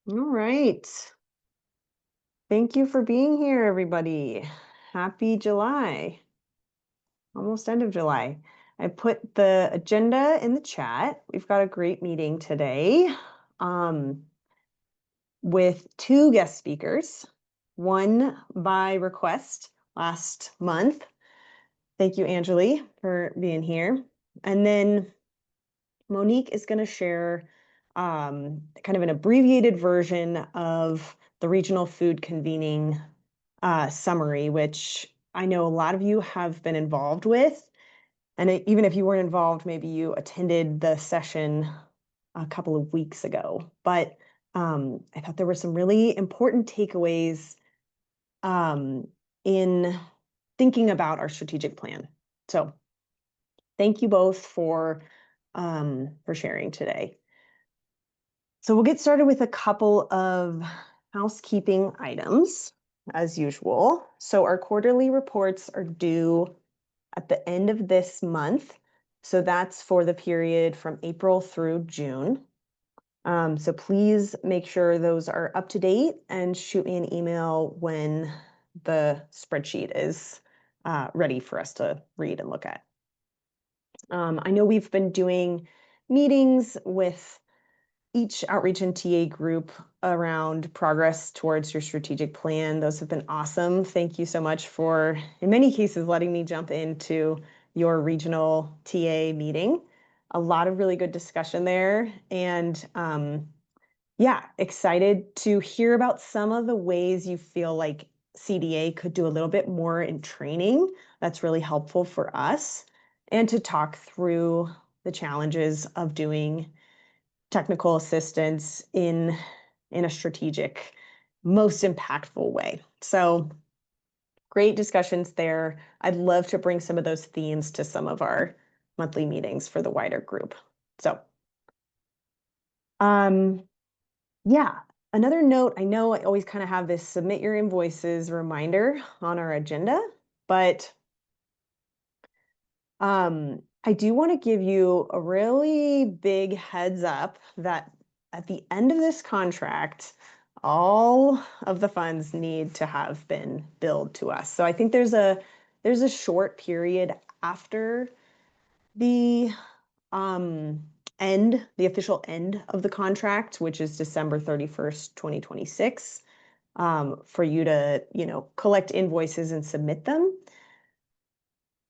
All right. Thank you for being here, everybody. Happy July, almost end of July. I put the agenda in the chat. We've got a great meeting today um, with two guest speakers, one by request last month. Thank you, Angeli, for being here. And then Monique is going to share kind of an abbreviated version of the regional food convening summary, which I know a lot of you have been involved with. And even if you weren't involved, maybe you attended the session a couple of weeks ago. But I thought there were some really important takeaways um, in thinking about our strategic plan. So thank you both for sharing today. So we'll get started with a couple of housekeeping items as usual. So our quarterly reports are due at the end of this month. So that's for the period from April through June. So please make sure those are up to date and shoot me an email when the spreadsheet is ready for us to read and look at. I know we've been doing meetings with each outreach and TA group around progress towards your strategic plan. Those have been awesome. Thank you so much for, in many cases, letting me jump into your regional TA meeting. A lot of really good discussion there. And yeah, excited to hear about some of the ways you feel like CDA could do a little bit more in training. That's really helpful for us. And to talk through the challenges of doing technical assistance in a strategic, most impactful way. So great discussions there. I'd love to bring some of those themes to some of our monthly meetings for the wider group. So yeah, another note, I know I always kind of have this submit your invoices reminder on our agenda, but I do want to give you a really big heads up that at the end of this contract, all of the funds need to have been billed to us. So I think there's a short period after the the official end of the contract, which is December 31st, 2026, for you to, collect invoices and submit them.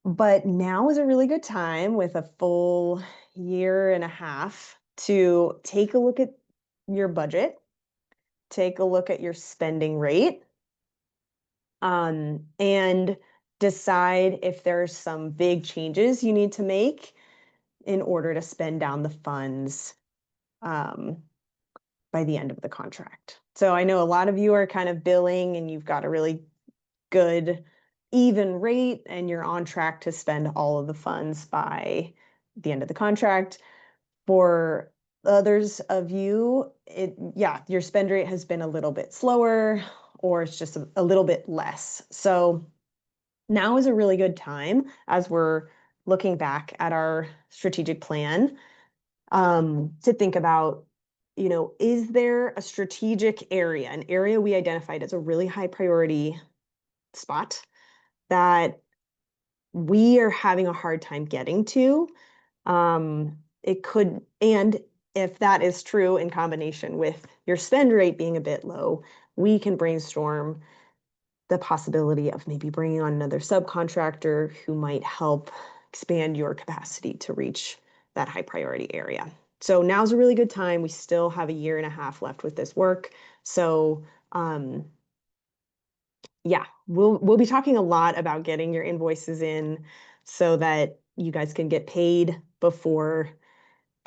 But now is a really good time with a full year and a half to take a look at your budget, take a look at your spending rate, and decide if there's some big changes you need to make in order to spend down the funds um, by the end of the contract. So I know a lot of you are kind of billing and you've got a really good even rate and you're on track to spend all of the funds by the end of the contract. For others of you, your spend rate has been a little bit slower or it's just a little bit less. So now is a really good time as we're looking back at our strategic plan to think about, is there a strategic area, an area we identified as a really high priority spot that we are having a hard time getting to? It could, and if that is true in combination with your spend rate being a bit low, we can brainstorm the possibility of maybe bringing on another subcontractor who might help expand your capacity to reach that high priority area. So now's a really good time. We still have a year and a half left with this work. So yeah, we'll be talking a lot about getting your invoices in so that you guys can get paid before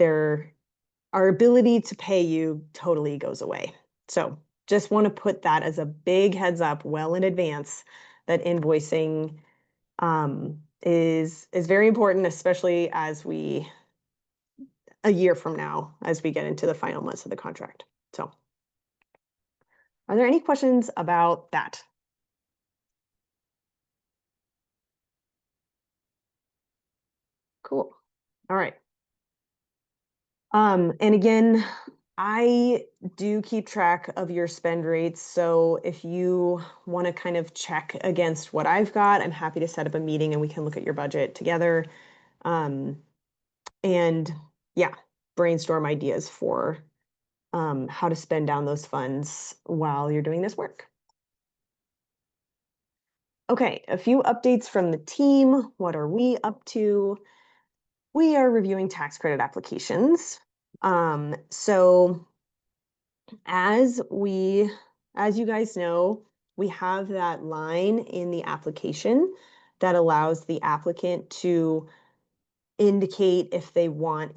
our ability to pay you totally goes away. So just want to put that as a big heads up well in advance that invoicing is very important, especially a year from now, as we get into the final months of the contract. So are there any questions about that? Cool. All right. And again, I do keep track of your spend rates. So if you want to kind of check against what I've got, I'm happy to set up a meeting and we can look at your budget together. And yeah, brainstorm ideas for how to spend down those funds while you're doing this work. Okay, a few updates from the team. What are we up to? We are reviewing tax credit applications. So as you guys know, we have that line in the application that allows the applicant to indicate if they want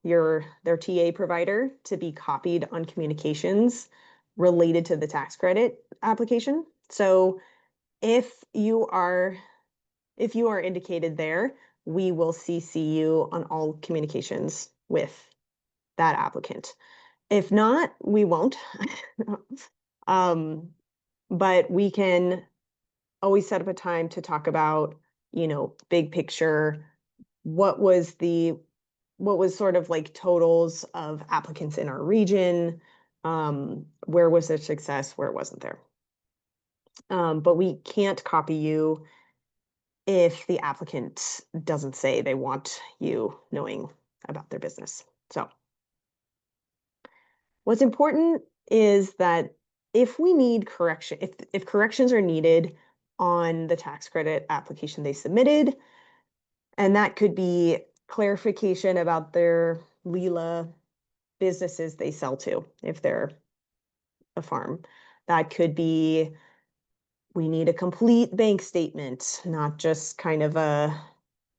their TA provider, to be copied on communications related to the tax credit application. So if you are indicated there, we will CC you on all communications with that applicant. If not, we won't. But we can always set up a time to talk about, big picture, what was sort of like totals of applicants in our region, where was there success, where wasn't there. But we can't copy you if the applicant doesn't say they want you knowing about their business. So what's important is that if we need correction, if corrections are needed on the tax credit application they submitted, and that could be clarification about their Leela businesses they sell to, if they're a farm. That could be, we need a complete bank statement, not just kind of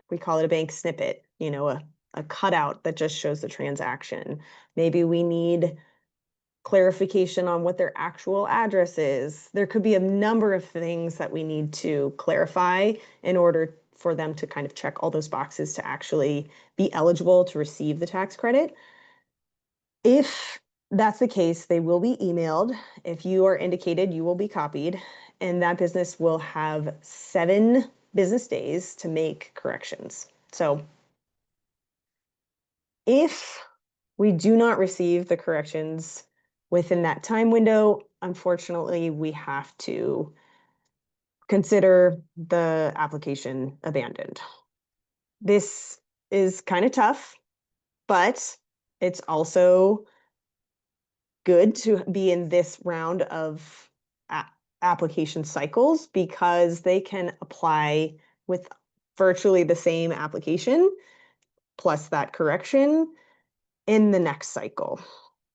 we call it a bank snippet, a cutout that just shows the transaction. Maybe we need clarification on what their actual address is. There could be a number of things that we need to clarify in order for them to kind of check all those boxes to actually be eligible to receive the tax credit. If that's the case, they will be emailed. If you are indicated, you will be copied, and that business will have 7 business days to make corrections. So if we do not receive the corrections within that time window, unfortunately, we have to consider the application abandoned. This is kind of tough, but it's also good to be in this round of application cycles, because they can apply with virtually the same application plus that correction in the next cycle.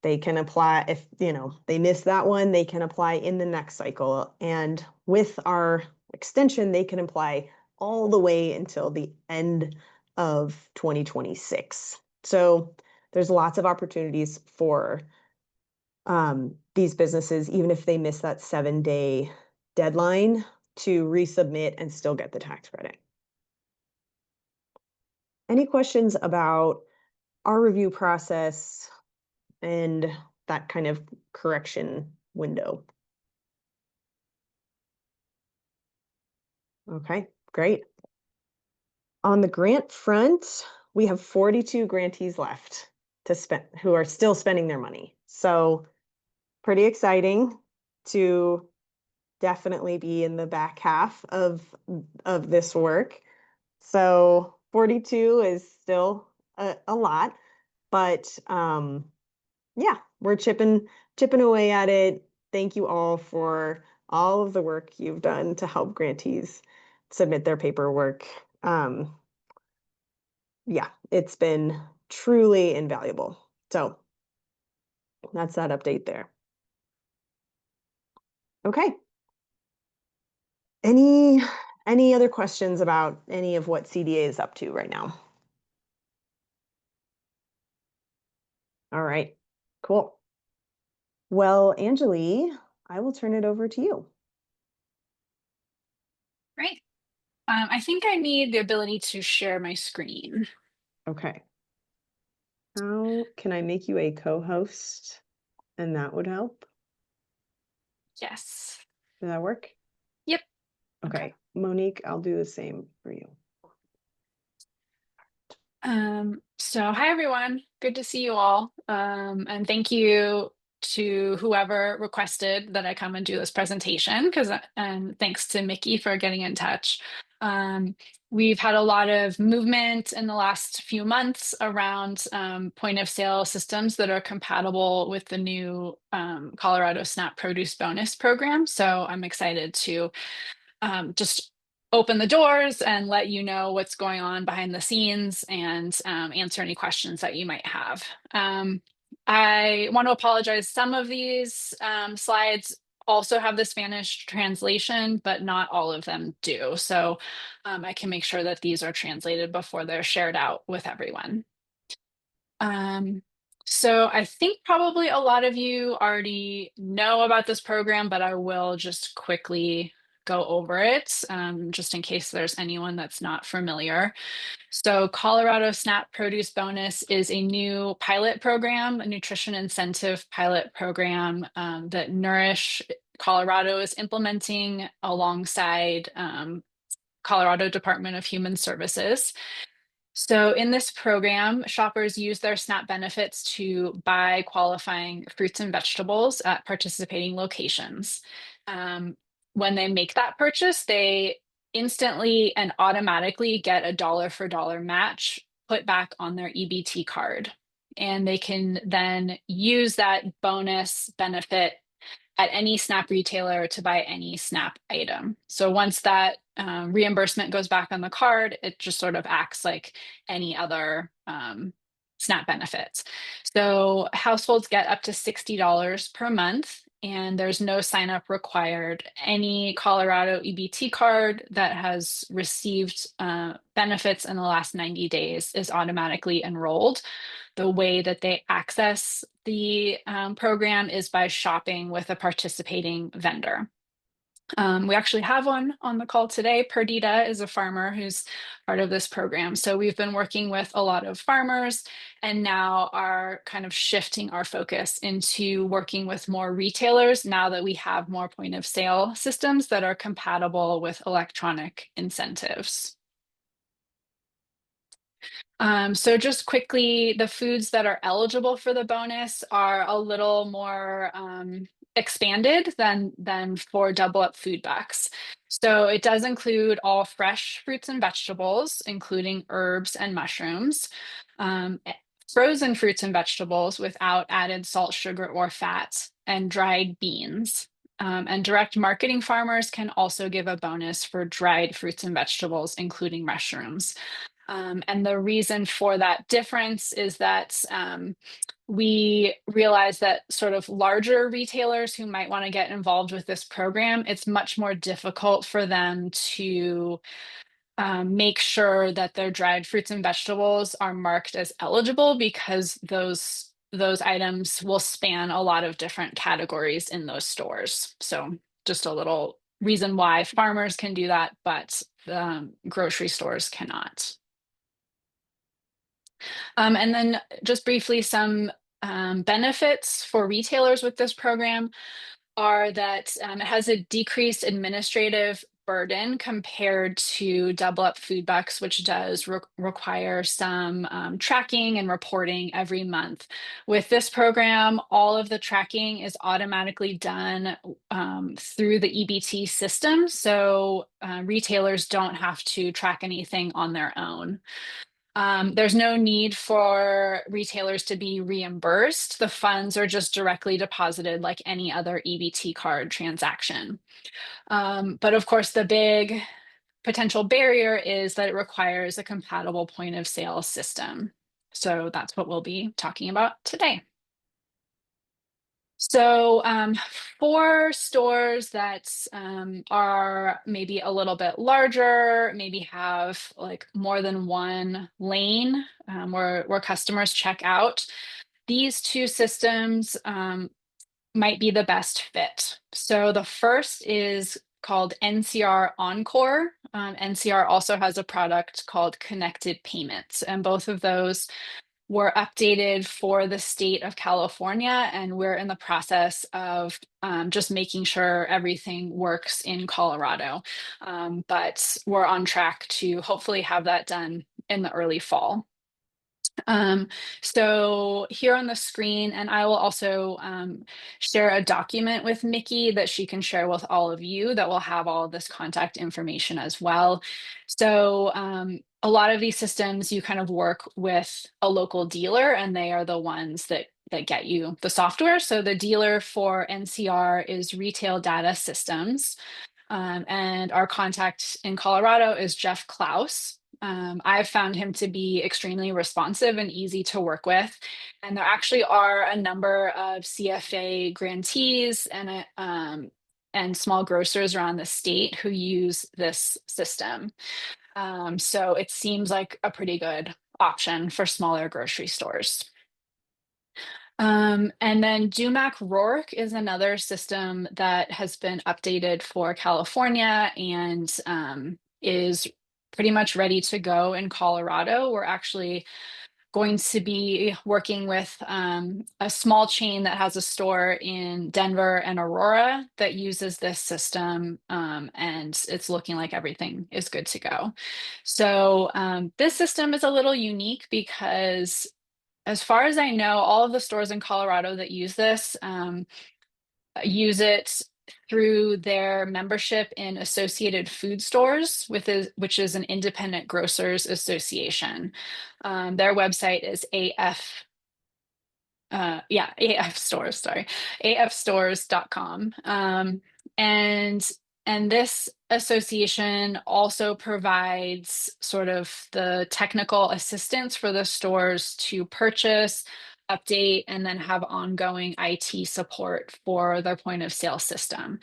They can apply, if they miss that one, they can apply in the next cycle. And with our extension, they can apply all the way until the end of 2026. So there's lots of opportunities for these businesses, even if they miss that 7-day deadline, to resubmit and still get the tax credit. Any questions about our review process and that kind of correction window? Okay, great. On the grant front, we have 42 grantees left to spend, who are still spending their money. So pretty exciting to definitely be in the back half of this work. So 42 is still a lot, but yeah, we're chipping away at it. Thank you all for all of the work you've done to help grantees submit their paperwork. Yeah, it's been truly invaluable. So that's that update there. Okay. Any other questions about any of what CDA is up to right now? All right, cool. Well, Anjali, I will turn it over to you. Great. I think I need the ability to share my screen. Okay. How can I make you a co-host? And that would help. Yes. Does that work? Yep. Okay. Monique, I'll do the same for you. So hi everyone, good to see you all. And thank you to whoever requested that I come and do this presentation and thanks to Mickey for getting in touch. We've had a lot of movement in the last few months around point of sale systems that are compatible with the new Colorado SNAP Produce Bonus program. So I'm excited to just open the doors and let you know what's going on behind the scenes and answer any questions that you might have. I want to apologize. Some of these slides also have the Spanish translation, but not all of them do. So I can make sure that these are translated before they're shared out with everyone. So I think probably a lot of you already know about this program, but I will just quickly go over it, just in case there's anyone that's not familiar. So Colorado SNAP Produce Bonus is a new pilot program, a nutrition incentive pilot program that Nourish Colorado is implementing alongside Colorado Department of Human Services. So in this program, shoppers use their SNAP benefits to buy qualifying fruits and vegetables at participating locations. Um, when they make that purchase, they instantly and automatically get a dollar for dollar match put back on their EBT card. And they can then use that bonus benefit at any SNAP retailer to buy any SNAP item. So once that reimbursement goes back on the card, it just sort of acts like any other SNAP benefits. So households get up to $60 per month, and there's no sign up required. Any Colorado EBT card that has received benefits in the last 90 days is automatically enrolled. The way that they access the program is by shopping with a participating vendor. We actually have one on the call today. Perdita is a farmer who's part of this program. So we've been working with a lot of farmers and now are kind of shifting our focus into working with more retailers now that we have more point of sale systems that are compatible with electronic incentives. So just quickly, the foods that are eligible for the bonus are a little more expanded than for Double Up Food Bucks. So it does include all fresh fruits and vegetables, including herbs and mushrooms, frozen fruits and vegetables without added salt, sugar, or fat, and dried beans. And direct marketing farmers can also give a bonus for dried fruits and vegetables, including mushrooms. And the reason for that difference is that we realize that sort of larger retailers who might want to get involved with this program, it's much more difficult for them to make sure that their dried fruits and vegetables are marked as eligible because those items will span a lot of different categories in those stores. So just a little reason why farmers can do that, but grocery stores cannot. And then just briefly, some benefits for retailers with this program are that it has a decreased administrative burden compared to Double Up Food Bucks, which does require some tracking and reporting every month. With this program, all of the tracking is automatically done through the EBT system, so retailers don't have to track anything on their own. There's no need for retailers to be reimbursed. The funds are just directly deposited like any other EBT card transaction. But of course, the big potential barrier is that it requires a compatible point of sale system. So that's what we'll be talking about today. So for stores that are maybe a little bit larger, maybe have like more than one lane where customers check out, these two systems might be the best fit. So the first is called NCR Encore. NCR also has a product called Connected Payments, and both of those were updated for the state of California, and we're in the process of just making sure everything works in Colorado. But we're on track to hopefully have that done in the early fall. Um, so here on the screen, and I will also share a document with Mickey that she can share with all of you that will have all of this contact information as well. So a lot of these systems, you kind of work with a local dealer, and they are the ones that get you the software. So the dealer for NCR is Retail Data Systems. And our contact in Colorado is Jeff Klaus. I've found him to be extremely responsive and easy to work with. And there actually are a number of CFA grantees and small grocers around the state who use this system. So it seems like a pretty good option for smaller grocery stores. And then Dumac Rourke is another system that has been updated for California and is pretty much ready to go in Colorado. We're actually going to be working with a small chain that has a store in Denver and Aurora that uses this system, and it's looking like everything is good to go. So this system is a little unique because as far as I know, all of the stores in Colorado that use this use it through their membership in Associated Food Stores, which is an independent grocers association. Their website is AF stores, sorry, afstores.com. And and this association also provides sort of the technical assistance for the stores to purchase, update, and then have ongoing IT support for their point of sale system.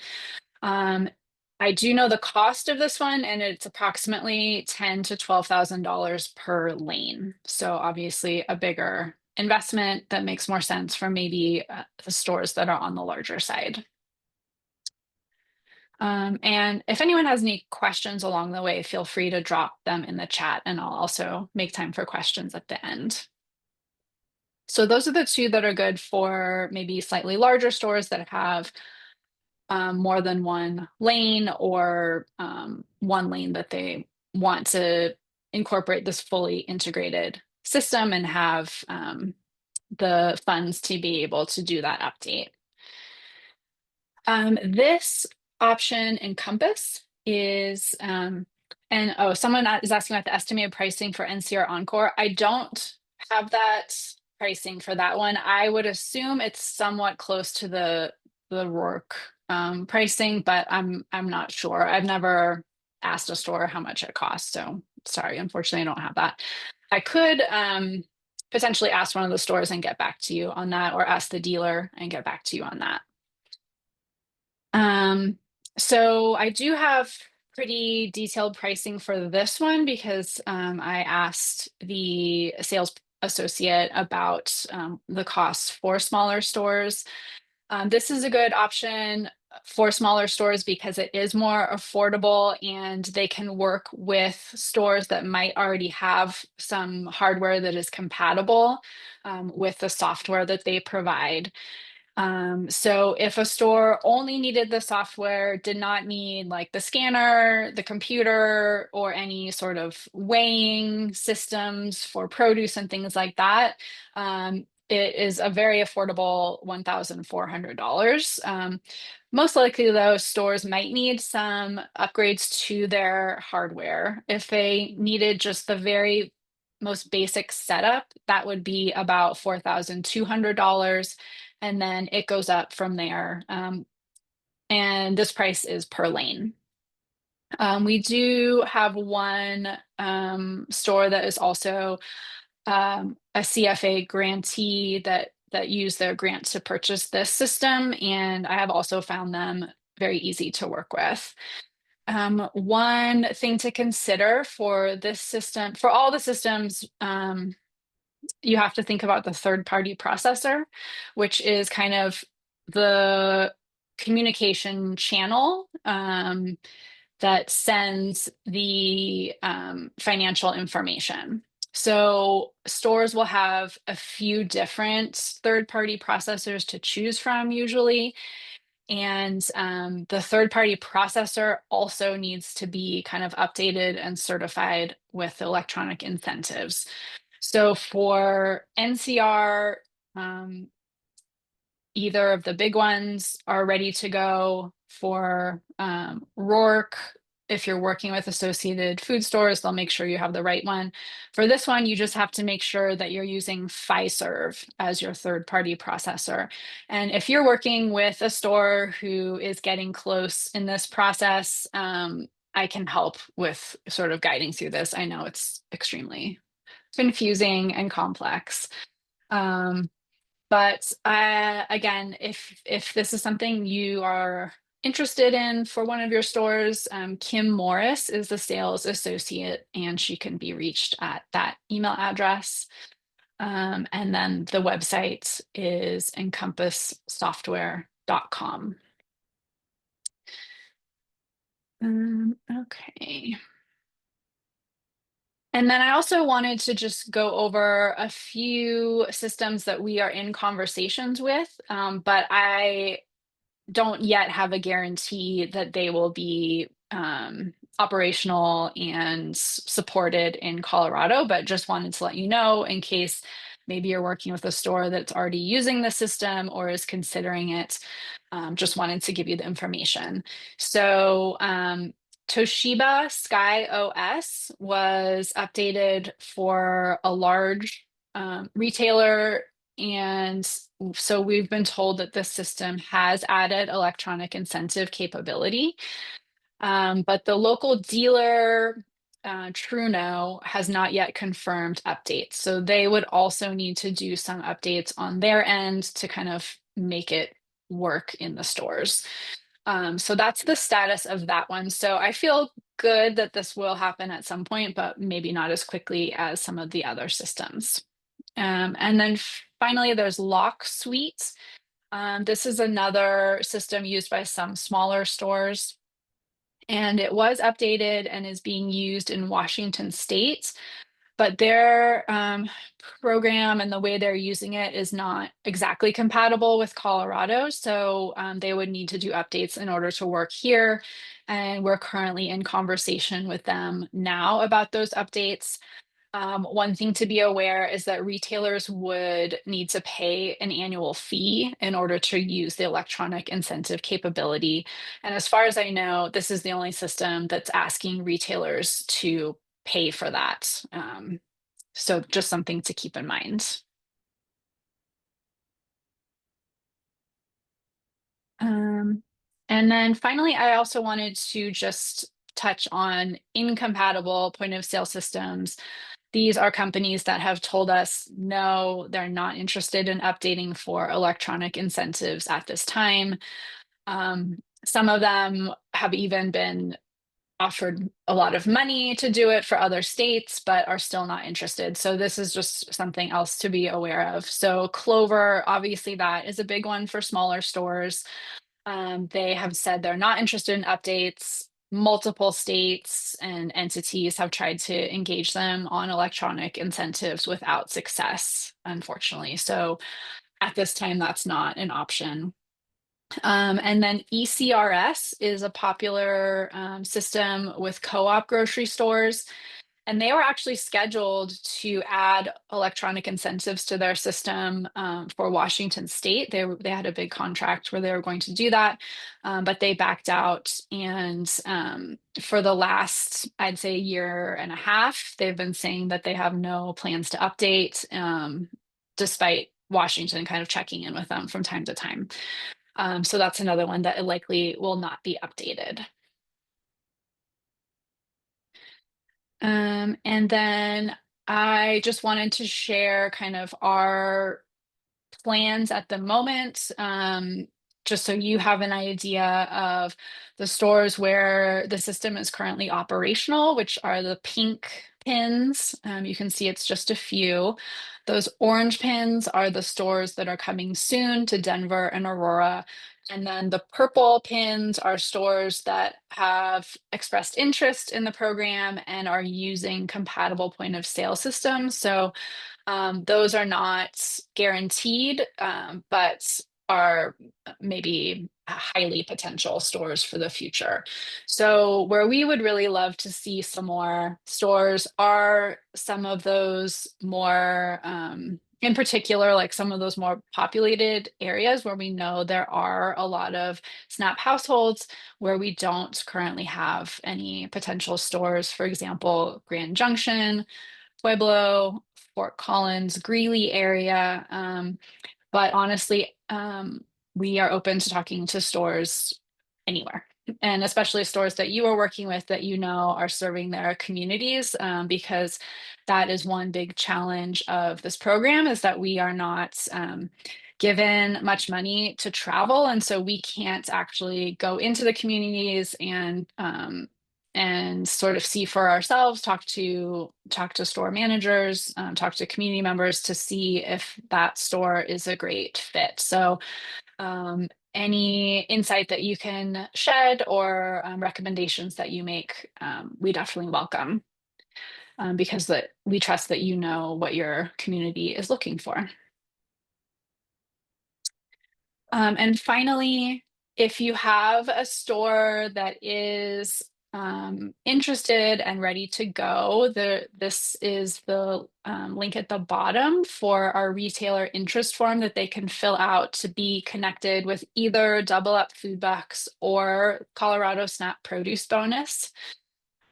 Um, I do know the cost of this one, and it's approximately $10,000 to $12,000 per lane. So obviously a bigger investment that makes more sense for maybe the stores that are on the larger side. And if anyone has any questions along the way, feel free to drop them in the chat, and I'll also make time for questions at the end. So those are the two that are good for maybe slightly larger stores that have more than one lane, or one lane that they want to incorporate this fully integrated system and have the funds to be able to do that update. This option Encompass is, and oh, someone is asking about the estimated pricing for NCR Encore. I don't have that pricing for that one. I would assume it's somewhat close to the Rourke pricing, but I'm not sure. I've never asked a store how much it costs, so sorry, unfortunately, I don't have that. I could potentially ask one of the stores and get back to you on that, or ask the dealer and get back to you on that. So I do have pretty detailed pricing for this one because I asked the sales associate about the costs for smaller stores. This is a good option for smaller stores because it is more affordable, and they can work with stores that might already have some hardware that is compatible with the software that they provide. So if a store only needed the software, did not need like the scanner, the computer, or any sort of weighing systems for produce and things like that, it is a very affordable $1,400. Most likely, though, stores might need some upgrades to their hardware. If they needed just the very most basic setup, that would be about $4,200, and then it goes up from there. And this price is per lane. We do have one store that is also a CFA grantee that use their grant to purchase this system, and I have also found them very easy to work with. One thing to consider for this system, for all the systems, you have to think about the third-party processor, which is kind of the communication channel that sends the financial information. So stores will have a few different third-party processors to choose from usually. And the third-party processor also needs to be kind of updated and certified with electronic incentives. So for NCR, either of the big ones are ready to go. For Rourke, if you're working with Associated Food Stores, they'll make sure you have the right one. For this one, you just have to make sure that you're using Fiserv as your third-party processor. And if you're working with a store who is getting close in this process, I can help with sort of guiding through this. I know it's extremely confusing and complex. Um, but again, if this is something you are interested in for one of your stores, Kim Morris is the sales associate, and she can be reached at that email address. And then the website is encompasssoftware.com. Okay. And then I also wanted to just go over a few systems that we are in conversations with, but I don't yet have a guarantee that they will be operational and supported in Colorado, but just wanted to let you know in case maybe you're working with a store that's already using the system or is considering it. Just wanted to give you the information. So Toshiba Sky OS was updated for a large retailer, and so we've been told that this system has added electronic incentive capability, but the local dealer, Truno, has not yet confirmed updates. So they would also need to do some updates on their end to kind of make it work in the stores. So that's the status of that one. So I feel good that this will happen at some point, but maybe not as quickly as some of the other systems. And then finally, there's Lock Suite. This is another system used by some smaller stores, and it was updated and is being used in Washington State, but their program and the way they're using it is not exactly compatible with Colorado. So they would need to do updates in order to work here. And we're currently in conversation with them now about those updates. One thing to be aware is that retailers would need to pay an annual fee in order to use the electronic incentive capability. And as far as I know, this is the only system that's asking retailers to pay for that. So just something to keep in mind. Um, and then finally, I also wanted to just touch on incompatible point of sale systems. These are companies that have told us no, they're not interested in updating for electronic incentives at this time. Some of them have even been offered a lot of money to do it for other states, but are still not interested. So this is just something else to be aware of. So Clover, obviously that is a big one for smaller stores. They have said they're not interested in updates. Multiple states and entities have tried to engage them on electronic incentives without success, unfortunately. So at this time, that's not an option. And then ECRS is a popular system with co-op grocery stores. And they were actually scheduled to add electronic incentives to their system for Washington State. They had a big contract where they were going to do that, but they backed out. And for the last, I'd say, year and a half, they've been saying that they have no plans to update, despite Washington kind of checking in with them from time to time. So that's another one that likely will not be updated. And then I just wanted to share kind of our plans at the moment, just so you have an idea of the stores where the system is currently operational, which are the pink pins. You can see it's just a few. Those orange pins are the stores that are coming soon to Denver and Aurora. And then the purple pins are stores that have expressed interest in the program and are using compatible point of sale systems. So those are not guaranteed, but are maybe highly potential stores for the future. So where we would really love to see some more stores are some of those more, in particular, like some of those more populated areas where we know there are a lot of SNAP households where we don't currently have any potential stores. For example, Grand Junction, Pueblo, Fort Collins, Greeley area. But honestly, we are open to talking to stores anywhere, and especially stores that you are working with that you know are serving their communities, because that is one big challenge of this program is that we are not given much money to travel, and so we can't actually go into the communities and sort of see for ourselves, talk to store managers, talk to community members to see if that store is a great fit. So any insight that you can shed or recommendations that you make, we definitely welcome, because we trust that you know what your community is looking for. And finally, if you have a store that is interested and ready to go, this is the link at the bottom for our retailer interest form that they can fill out to be connected with either Double Up Food Bucks or Colorado SNAP Produce Bonus.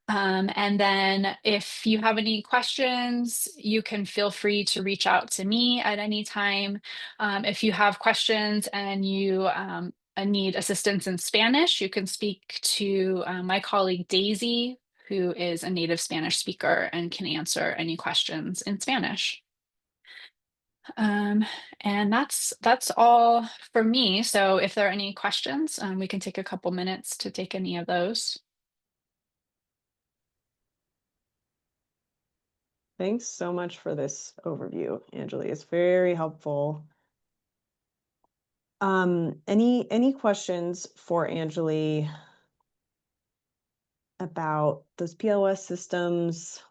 And then if you have any questions, you can feel free to reach out to me at any time. If you have questions and you need assistance in Spanish, you can speak to my colleague Daisy, who is a native Spanish speaker and can answer any questions in Spanish. And that's all for me. So if there are any questions, we can take a couple minutes to take any of those. Thanks so much for this overview, Anjali. It's very helpful. Any questions for Anjali about those POS systems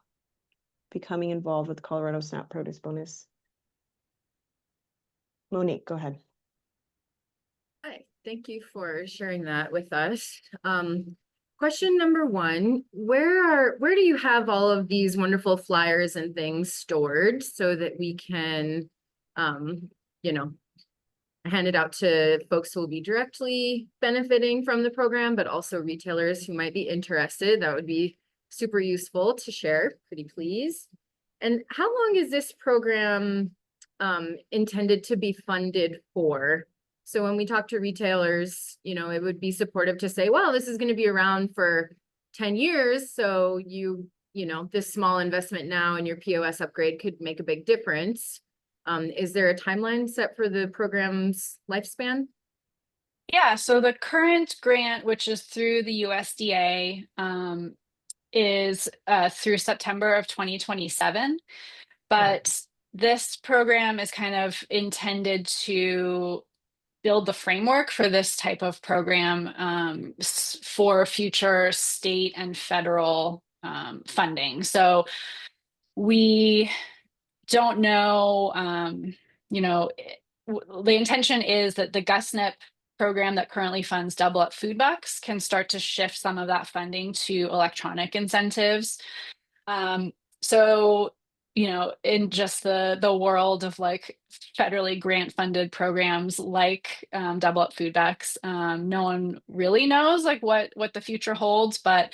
becoming involved with Colorado SNAP Produce Bonus? Monique, go ahead. Hi, thank you for sharing that with us. Question number one, where do you have all of these wonderful flyers and things stored so that we can, you know, hand it out to folks who will be directly benefiting from the program, but also retailers who might be interested? That would be super useful to share, pretty please. And how long is this program intended to be funded for? So when we talk to retailers, you know, it would be supportive to say, well, this is going to be around for 10 years. So you know, this small investment now in your POS upgrade could make a big difference. Is there a timeline set for the program's lifespan? Yeah, so the current grant, which is through the USDA, is through September of 2027. But this program is kind of intended to build the framework for this type of program, for future state and federal funding. So we don't know, the intention is that the GusNIP program that currently funds Double Up Food Bucks can start to shift some of that funding to electronic incentives. So, in just the world of like federally grant funded programs like Double Up Food Bucks, no one really knows like what the future holds, but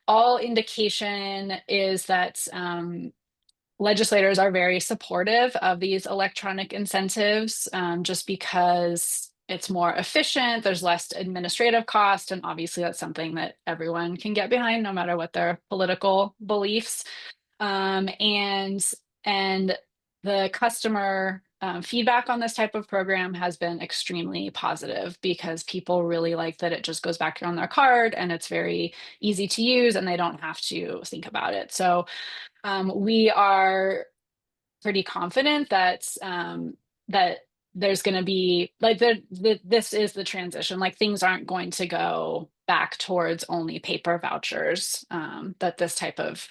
all indication is that legislators are very supportive of these electronic incentives, just because it's more efficient, there's less administrative cost, and obviously that's something that everyone can get behind no matter what their political beliefs. And the customer feedback on this type of program has been extremely positive because people really like that it just goes back on their card and it's very easy to use and they don't have to think about it. So we are pretty confident that that there's going to be like this is the transition. Like things aren't going to go back towards only paper vouchers. That this type of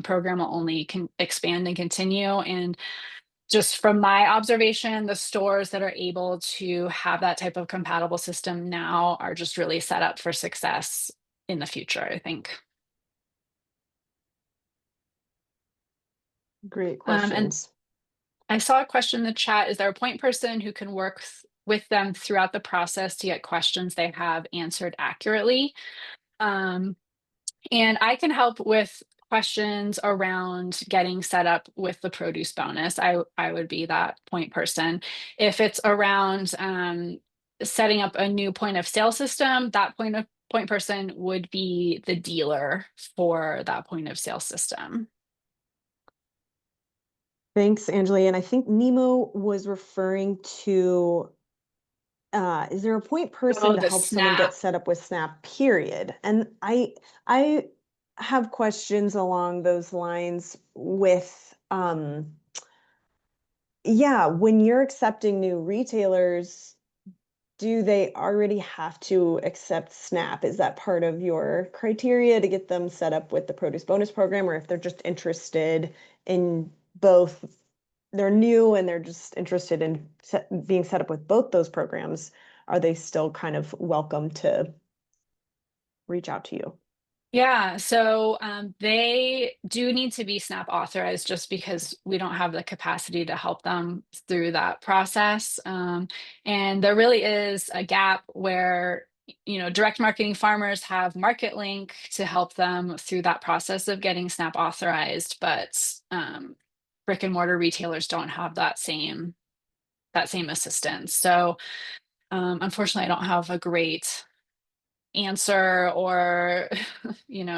program will only expand and continue. And just from my observation, the stores that are able to have that type of compatible system now are just really set up for success in the future, I think. Great And questions. I saw a question in the chat. Is there a point person who can work with them throughout the process to get questions they have answered accurately? And I can help with questions around getting set up with the produce bonus. I would be that point person. If it's around setting up a new point of sale system, that point person would be the dealer for that point of sale system. Thanks, Anjali. And I think Nemo was referring to, is there a point person to the help someone get Snap. set up with Snap, period? And I have questions along those lines with, yeah, when you're accepting new retailers, do they already have to accept SNAP? Is that part of your criteria to get them set up with the produce bonus program? Or if they're just interested in both, they're new and they're just interested in being set up with both those programs, are they still kind of welcome to reach out to you? Yeah, so they do need to be SNAP authorized just because we don't have the capacity to help them through that process. And there really is a gap where, direct marketing farmers have MarketLink to help them through that process of getting SNAP authorized, but brick and mortar retailers don't have that same assistance. So unfortunately, I don't have a great answer or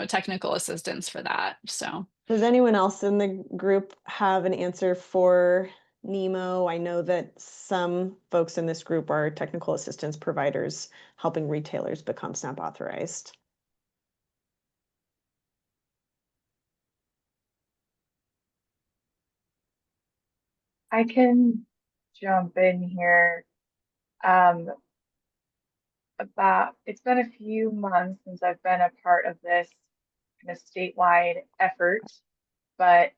technical assistance for that. So Does anyone else in the group have an answer for Nemo? I know that some folks in this group are technical assistance providers helping retailers become SNAP authorized. I can jump in here. It's been a few months since I've been a part of this kind of statewide effort, but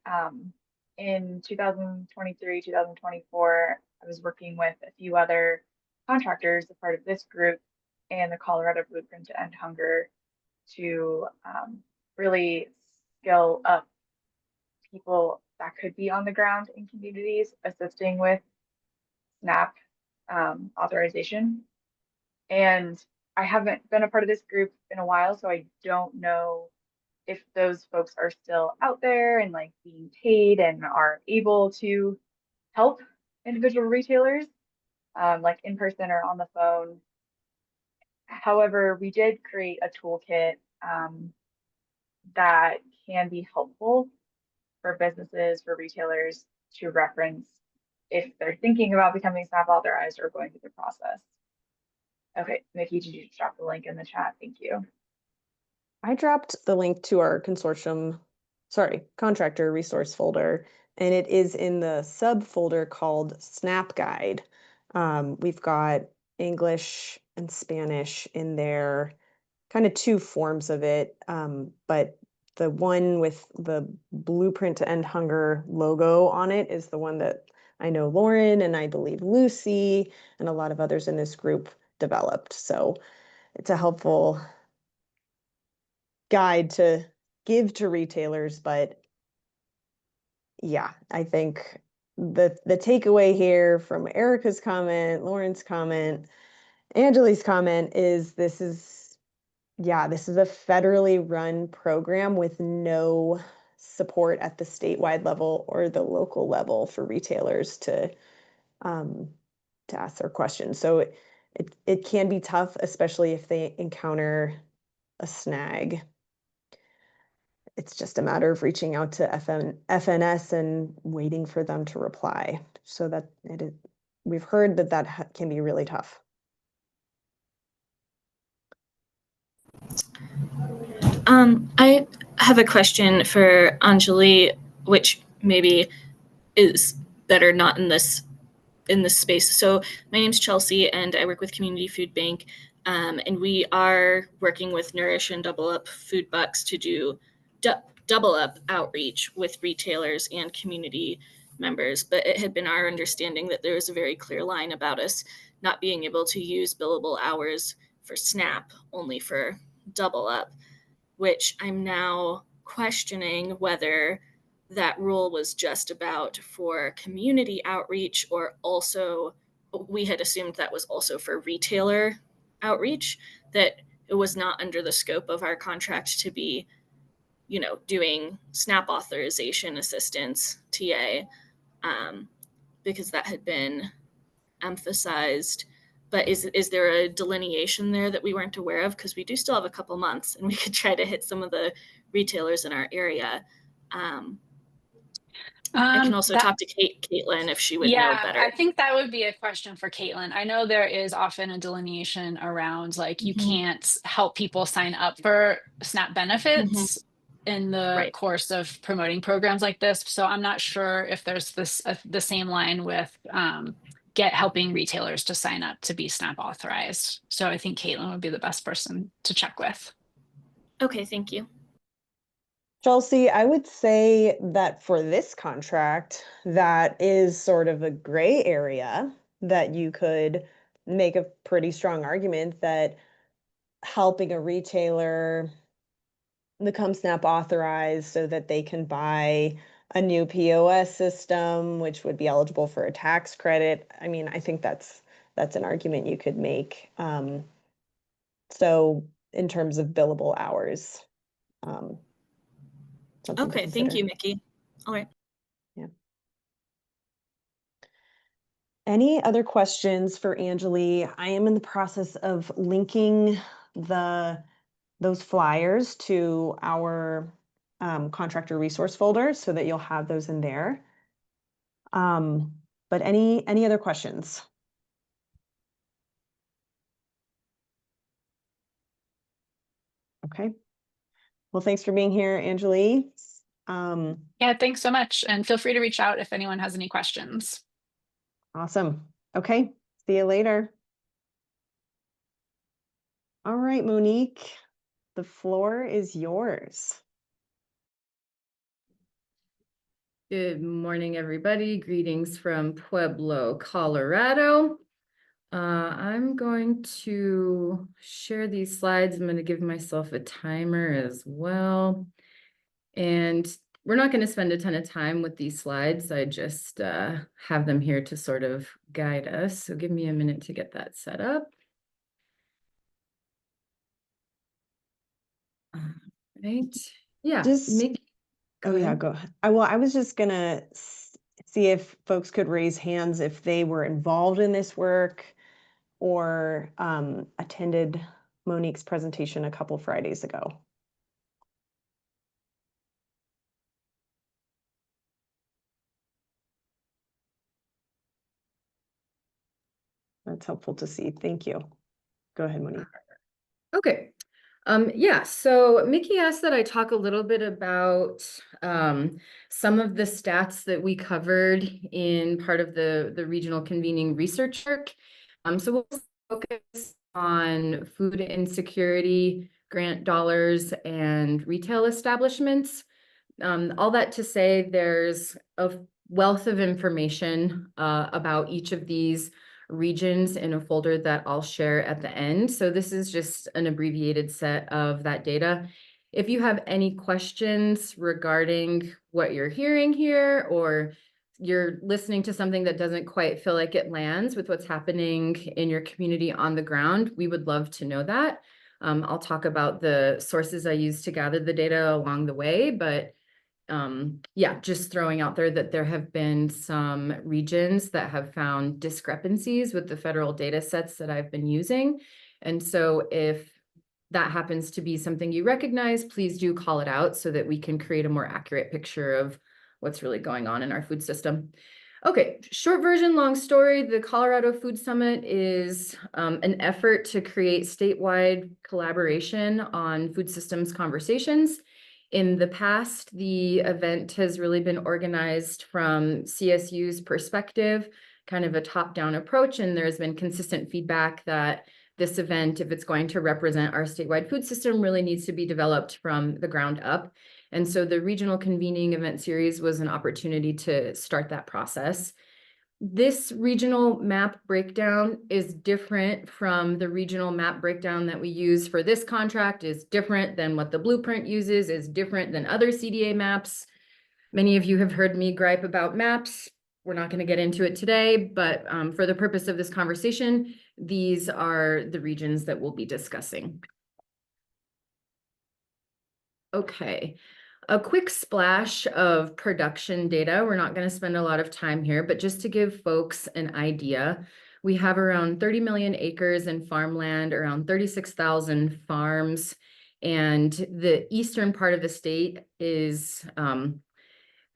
in 2023, 2024, I was working with a few other contractors, a part of this group, and the Colorado Blueprint to End Hunger to really skill up people that could be on the ground in communities assisting with SNAP authorization. And I haven't been a part of this group in a while, so I don't know if those folks are still out there and like being paid and are able to help individual retailers, like in person or on the phone. However, we did create a toolkit that can be helpful for businesses, for retailers to reference if they're thinking about becoming SNAP authorized or going through the process. Okay, Nikki, did you just drop the link in the chat? Thank you. I dropped the link to our contractor resource folder, and it is in the subfolder called Snap Guide. We've got English and Spanish in there, kind of two forms of it, but the one with the Blueprint to End Hunger logo on it is the one that I know Lauren and I believe Lucy and a lot of others in this group developed. So it's a helpful guide to give to retailers, but yeah, I think the takeaway here from Erica's comment, Lauren's comment, Anjali's comment is this is a federally run program with no support at the statewide level or the local level for retailers to ask their questions. So it can be tough, especially if they encounter a snag. It's just a matter of reaching out to FNS and waiting for them to reply. So that we've heard that can be really tough. I have a question for Anjali, which maybe is better not in this space. So my name's Chelsea, and I work with Community Food Bank, and we are working with Nourish and Double Up Food Bucks to do double up outreach with retailers and community members, but it had been our understanding that there was a very clear line about us not being able to use billable hours for SNAP, only for double up, which I'm now questioning whether that rule was just about for community outreach, or also we had assumed that was also for retailer outreach, that it was not under the scope of our contract to be, doing SNAP authorization assistance, TA, because that had been emphasized. But is there a delineation there that we weren't aware of? Because we do still have a couple months, and we could try to hit some of the retailers in our area. I can also talk to Caitlin if she would know better. I think that would be a question for Caitlin. I know there is often a delineation around like you can't help people sign up for SNAP benefits in the course of promoting programs like this. So I'm not sure if there's the same line with helping retailers to sign up to be SNAP authorized. So I think Caitlin would be the best person to check with. Okay, thank you. Chelsea, I would say that for this contract, that is sort of a gray area that you could make a pretty strong argument that helping a retailer become SNAP authorized so that they can buy a new POS system, which would be eligible for a tax credit. I mean, I think that's an argument you could make. So in terms of billable hours. Okay, thank you, Mickey. All right. Yeah. Any other questions for Anjali? I am in the process of linking those flyers to our contractor resource folder so that you'll have those in there. But any other questions? Okay. Well, thanks for being here, Anjali. Yeah, thanks so much. And feel free to reach out if anyone has any questions. Awesome. Okay. See you later. All right, Monique, the floor is yours. Good morning, everybody. Greetings from Pueblo, Colorado. I'm going to share these slides. I'm going to give myself a timer as well. And we're not going to spend a ton of time with these slides. I just have them here to sort of guide us. So give me a minute to get that set up. Right. Yeah. Go ahead. Well, I was just gonna see if folks could raise hands if they were involved in this work or attended Monique's presentation a couple Fridays ago. That's helpful to see. Thank you. Go ahead, Monique. Okay. Yeah, so Mickey asked that I talk a little bit about some of the stats that we covered in part of the regional convening research work. So we'll focus on food insecurity, grant dollars, and retail establishments. All that to say, there's a wealth of information about each of these regions in a folder that I'll share at the end. So this is just an abbreviated set of that data. If you have any questions regarding what you're hearing here, or you're listening to something that doesn't quite feel like it lands with what's happening in your community on the ground, we would love to know that. I'll talk about the sources I use to gather the data along the way, but yeah, just throwing out there that there have been some regions that have found discrepancies with the federal data sets that I've been using. And so if that happens to be something you recognize, please do call it out so that we can create a more accurate picture of what's really going on in our food system. Okay, short version, long story. The Colorado Food Summit is an effort to create statewide collaboration on food systems conversations. In the past, the event has really been organized from CSU's perspective, kind of a top-down approach, and there's been consistent feedback that this event, if it's going to represent our statewide food system, really needs to be developed from the ground up. And so the regional convening event series was an opportunity to start that process. This regional map breakdown is different from the regional map breakdown that we use for this contract, is different than what the blueprint uses, is different than other CDA maps. Many of you have heard me gripe about maps. We're not going to get into it today, but for the purpose of this conversation, these are the regions that we'll be discussing. Okay. A quick splash of production data. We're not going to spend a lot of time here, but just to give folks an idea, we have around 30 million acres in farmland, around 36,000 farms, and the eastern part of the state is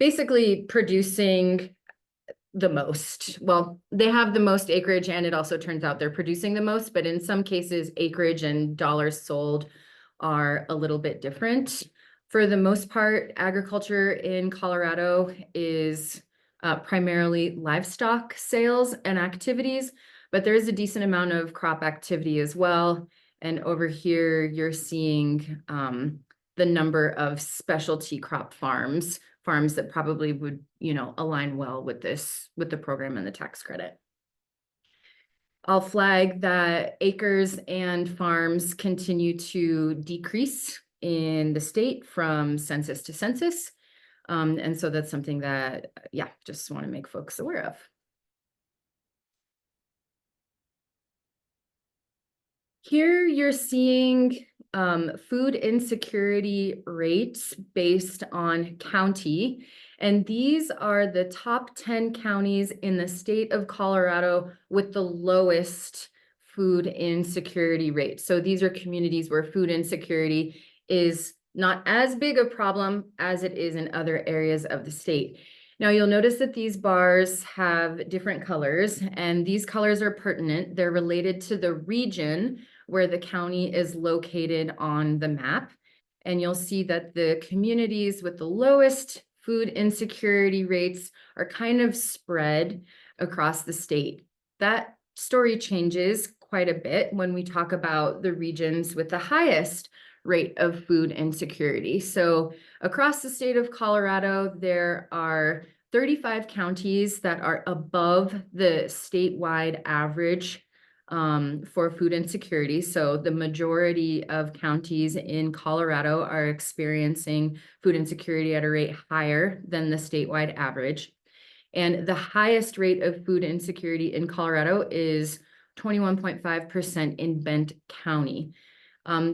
basically producing the most. Well, they have the most acreage, and it also turns out they're producing the most, but in some cases, acreage and dollars sold are a little bit different. For the most part, agriculture in Colorado is primarily livestock sales and activities, but there is a decent amount of crop activity as well. And over here, you're seeing the number of specialty crop farms that probably would, align well with the program and the tax credit. I'll flag that acres and farms continue to decrease in the state from census to census. And so that's something that, just want to make folks aware of. Here you're seeing food insecurity rates based on county. And these are the top 10 counties in the state of Colorado with the lowest food insecurity rate. So these are communities where food insecurity is not as big a problem as it is in other areas of the state. Now you'll notice that these bars have different colors, and these colors are pertinent. They're related to the region where the county is located on the map. And you'll see that the communities with the lowest food insecurity rates are kind of spread across the state. That story changes quite a bit when we talk about the regions with the highest rate of food insecurity. So across the state of Colorado, there are 35 counties that are above the statewide average for food insecurity. So the majority of counties in Colorado are experiencing food insecurity at a rate higher than the statewide average. And the highest rate of food insecurity in Colorado is 21.5% in Bent County.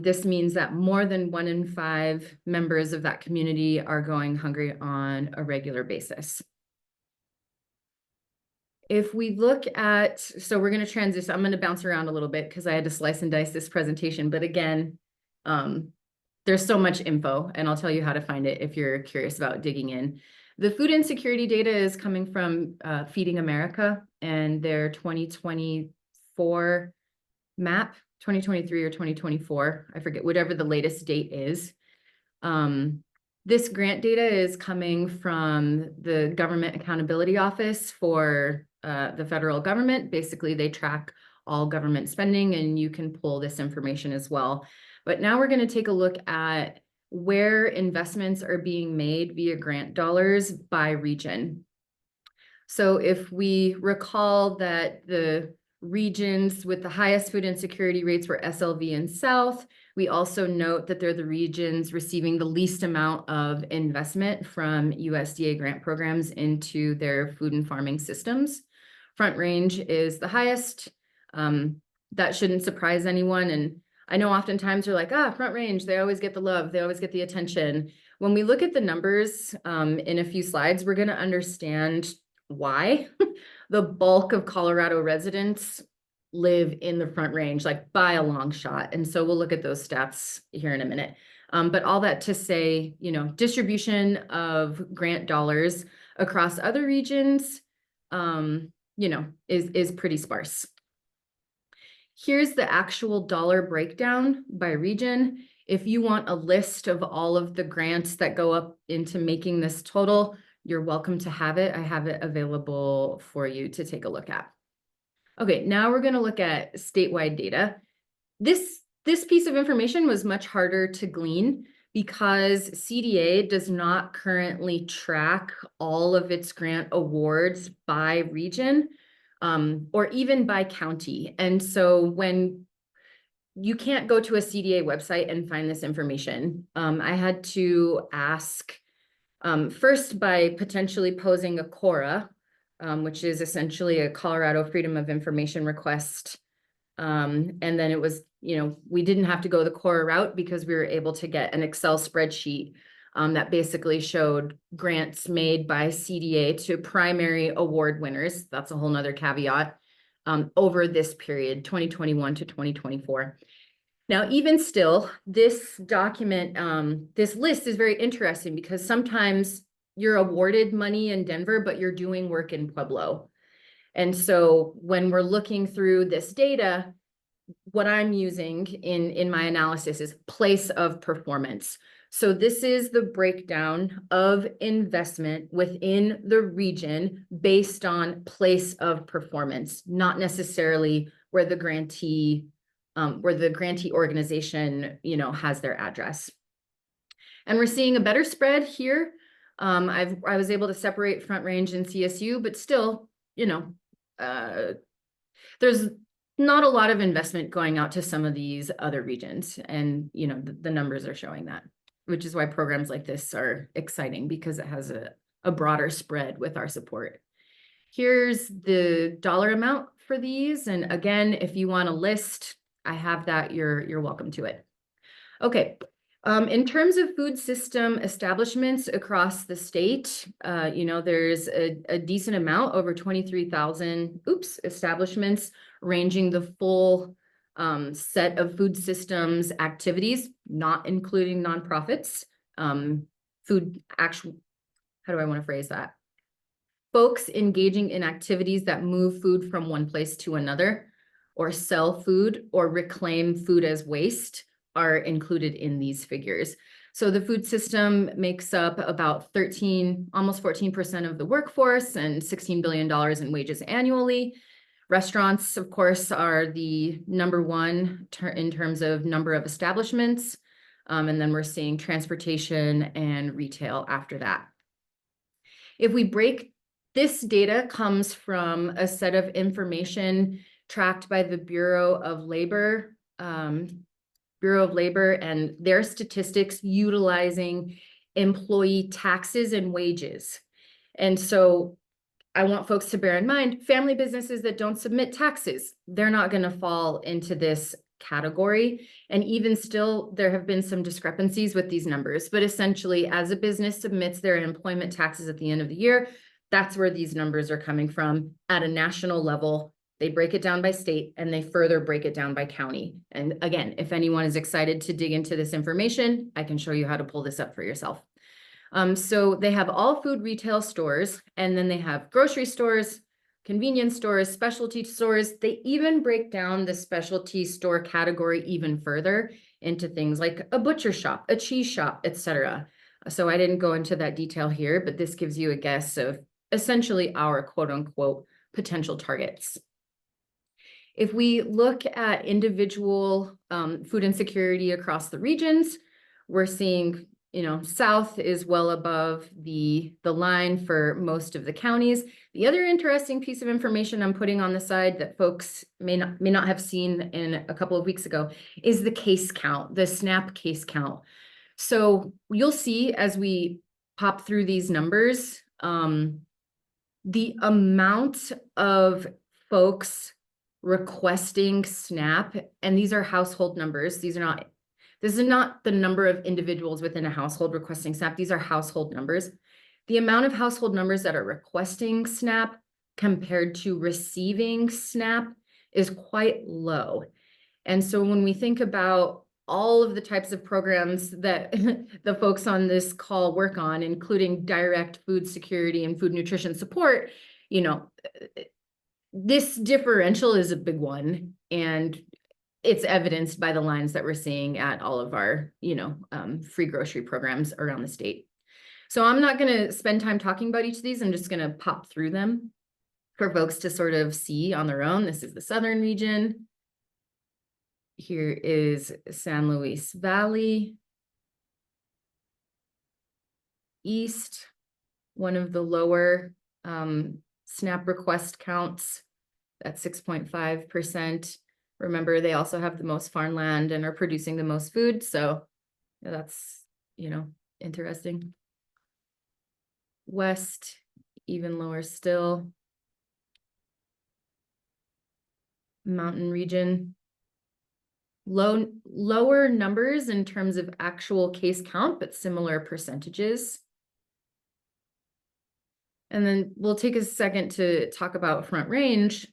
This means that more than 1 in 5 members of that community are going hungry on a regular basis. If we look at, so we're going to transition, I'm going to bounce around a little bit because I had to slice and dice this presentation, but again, there's so much info, and I'll tell you how to find it if you're curious about digging in. The food insecurity data is coming from Feeding America and their 2024 map. 2023 or 2024, I forget, whatever the latest date is. This grant data is coming from the Government Accountability Office for the federal government. Basically, they track all government spending, and you can pull this information as well. But now we're going to take a look at where investments are being made via grant dollars by region. So if we recall that the regions with the highest food insecurity rates were SLV and South, we also note that they're the regions receiving the least amount of investment from USDA grant programs into their food and farming systems. Front Range is the highest. That shouldn't surprise anyone. And I know oftentimes you're like, Front Range, they always get the love, they always get the attention. When we look at the numbers in a few slides, we're going to understand why. The bulk of Colorado residents live in the Front Range, like by a long shot. And so we'll look at those stats here in a minute. But all that to say, distribution of grant dollars across other regions, is pretty sparse. Here's the actual dollar breakdown by region. If you want a list of all of the grants that go up into making this total, you're welcome to have it. I have it available for you to take a look at. Okay, now we're going to look at statewide data. This piece of information was much harder to glean because CDA does not currently track all of its grant awards by region, or even by county. And so when you can't go to a CDA website and find this information, I had to ask first by potentially posing a CORA, which is essentially a Colorado Freedom of Information request. And then it was, we didn't have to go the CORA route because we were able to get an Excel spreadsheet that basically showed grants made by CDA to primary award winners. That's a whole nother caveat over this period, 2021 to 2024. Now, even still, this document, this list is very interesting because sometimes you're awarded money in Denver, but you're doing work in Pueblo. And so when we're looking through this data, what I'm using in my analysis is place of performance. So this is the breakdown of investment within the region based on place of performance, not necessarily where the grantee organization, has their address. And we're seeing a better spread here. I was able to separate Front Range and CSU, but still, there's not a lot of investment going out to some of these other regions. And, the numbers are showing that, which is why programs like this are exciting because it has a broader spread with our support. Here's the dollar amount for these. And again, if you want a list, I have that, you're welcome to it. Okay. In terms of food system establishments across the state, there's a decent amount, over 23,000, establishments ranging the full set of food systems activities, not including nonprofits, how do I want to phrase that? Folks engaging in activities that move food from one place to another, or sell food or reclaim food as waste are included in these figures. So the food system makes up about almost 14% of the workforce and $16 billion in wages annually. Restaurants, of course, are the number one in terms of number of establishments. And then we're seeing transportation and retail after that. If we break, this data comes from a set of information tracked by the Bureau of Labor and their statistics utilizing employee taxes and wages. And so I want folks to bear in mind, family businesses that don't submit taxes, they're not going to fall into this category. And even still, there have been some discrepancies with these numbers, but essentially as a business submits their employment taxes at the end of the year, that's where these numbers are coming from at a national level. They break it down by state and they further break it down by county. And again, if anyone is excited to dig into this information, I can show you how to pull this up for yourself. So they have all food retail stores, and then they have grocery stores, convenience stores, specialty stores. They even break down the specialty store category even further into things like a butcher shop, a cheese shop, etc. So I didn't go into that detail here, but this gives you a guess of essentially our quote unquote potential targets. If we look at individual food insecurity across the regions, we're seeing, South is well above the line for most of the counties. The other interesting piece of information I'm putting on the side that folks may not have seen in a couple of weeks ago is the case count, the SNAP case count. So you'll see as we pop through these numbers, the amount of folks requesting SNAP, and these are household numbers. This is not the number of individuals within a household requesting SNAP. These are household numbers. The amount of household numbers that are requesting SNAP compared to receiving SNAP is quite low. And so when we think about all of the types of programs that the folks on this call work on, including direct food security and food nutrition support, this differential is a big one, and it's evidenced by the lines that we're seeing at all of our, free grocery programs around the state. So I'm not going to spend time talking about each of these. I'm just going to pop through them for folks to sort of see on their own. This is the southern region. Here is San Luis Valley. East, one of the lower SNAP request counts at 6.5%. Remember, they also have the most farmland and are producing the most food. So that's, interesting. West, even lower still. Mountain region. Lower numbers in terms of actual case count, but similar percentages. And then we'll take a second to talk about Front Range.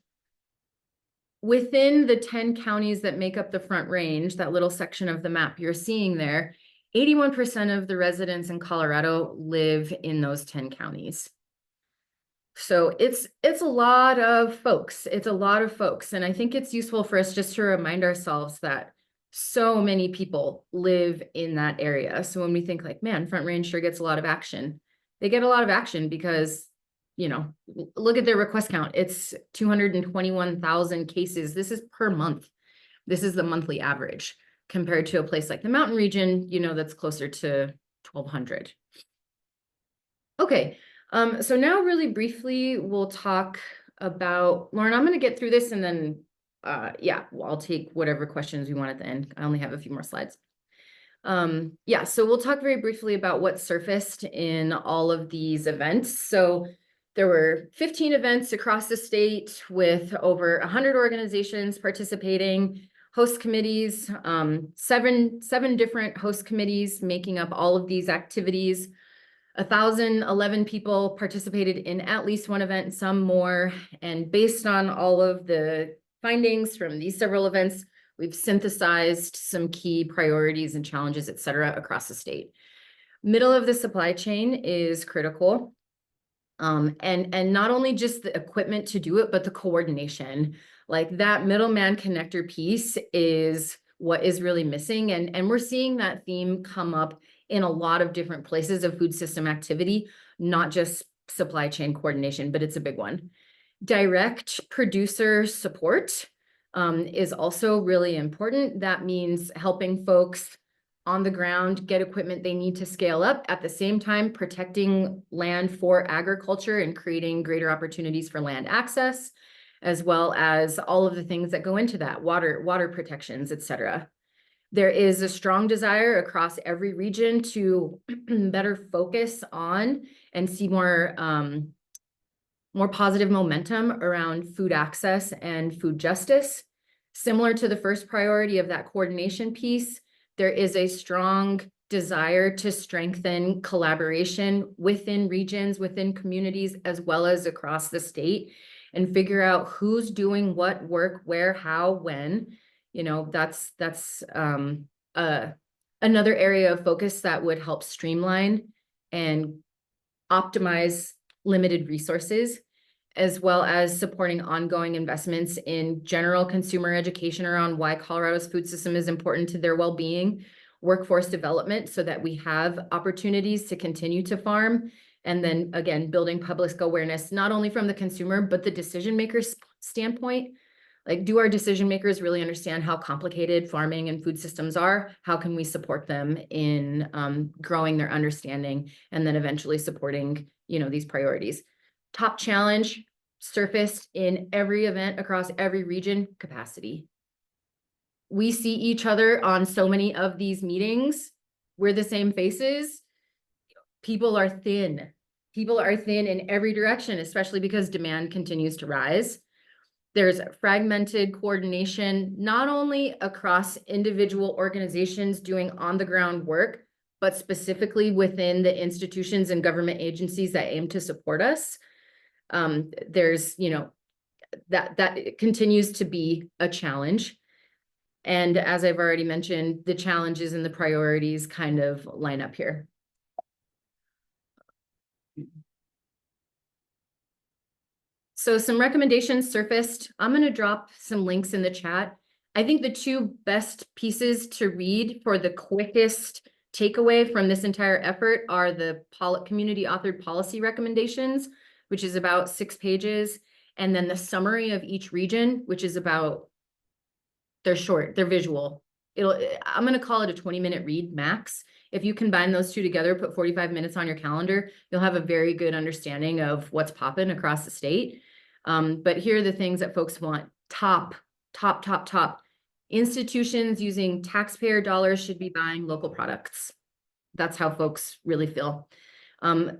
Within the 10 counties that make up the Front Range, that little section of the map you're seeing there, 81% of the residents in Colorado live in those 10 counties. So it's a lot of folks. It's a lot of folks. And I think it's useful for us just to remind ourselves that so many people live in that area. So when we think like, man, Front Range sure gets a lot of action, they get a lot of action because, look at their request count. It's 221,000 cases. This is per month. This is the monthly average compared to a place like the Mountain Region, that's closer to 1,200. Okay. So now really briefly, we'll talk about, Lauren, I'm going to get through this and then, I'll take whatever questions we want at the end. I only have a few more slides. So we'll talk very briefly about what surfaced in all of these events. So there were 15 events across the state with over 100 organizations participating, host committees, seven different host committees making up all of these activities. 1,011 people participated in at least one event, some more. And based on all of the findings from these several events, we've synthesized some key priorities and challenges, et cetera, across the state. Middle of the supply chain is critical. And not only just the equipment to do it, but the coordination. Like that middleman connector piece is what is really missing. And we're seeing that theme come up in a lot of different places of food system activity, not just supply chain coordination, but it's a big one. Direct producer support is also really important. That means helping folks on the ground get equipment they need to scale up, at the same time protecting land for agriculture and creating greater opportunities for land access, as well as all of the things that go into that, water protections, et cetera. There is a strong desire across every region to better focus on and see more positive momentum around food access and food justice. Similar to the first priority of that coordination piece, there is a strong desire to strengthen collaboration within regions, within communities, as well as across the state, and figure out who's doing what work, where, how, when. That's another area of focus that would help streamline and optimize limited resources, as well as supporting ongoing investments in general consumer education around why Colorado's food system is important to their well-being, workforce development so that we have opportunities to continue to farm, and then again, building public awareness, not only from the consumer, but the decision maker's standpoint. Like, do our decision makers really understand how complicated farming and food systems are? How can we support them in growing their understanding and then eventually supporting, these priorities? Top challenge surfaced in every event across every region: capacity. We see each other on so many of these meetings. We're the same faces. People are thin. People are thin in every direction, especially because demand continues to rise. There's fragmented coordination, not only across individual organizations doing on-the-ground work, but specifically within the institutions and government agencies that aim to support us. There's, that continues to be a challenge. And as I've already mentioned, the challenges and the priorities kind of line up here. So some recommendations surfaced. I'm going to drop some links in the chat. I think the two best pieces to read for the quickest takeaway from this entire effort are the community authored policy recommendations, which is about 6 pages, and then the summary of each region, which is about, they're short, they're visual. I'm going to call it a 20-minute read max. If you combine those two together, put 45 minutes on your calendar, you'll have a very good understanding of what's popping across the state. But here are the things that folks want. Top. Institutions using taxpayer dollars should be buying local products. That's how folks really feel.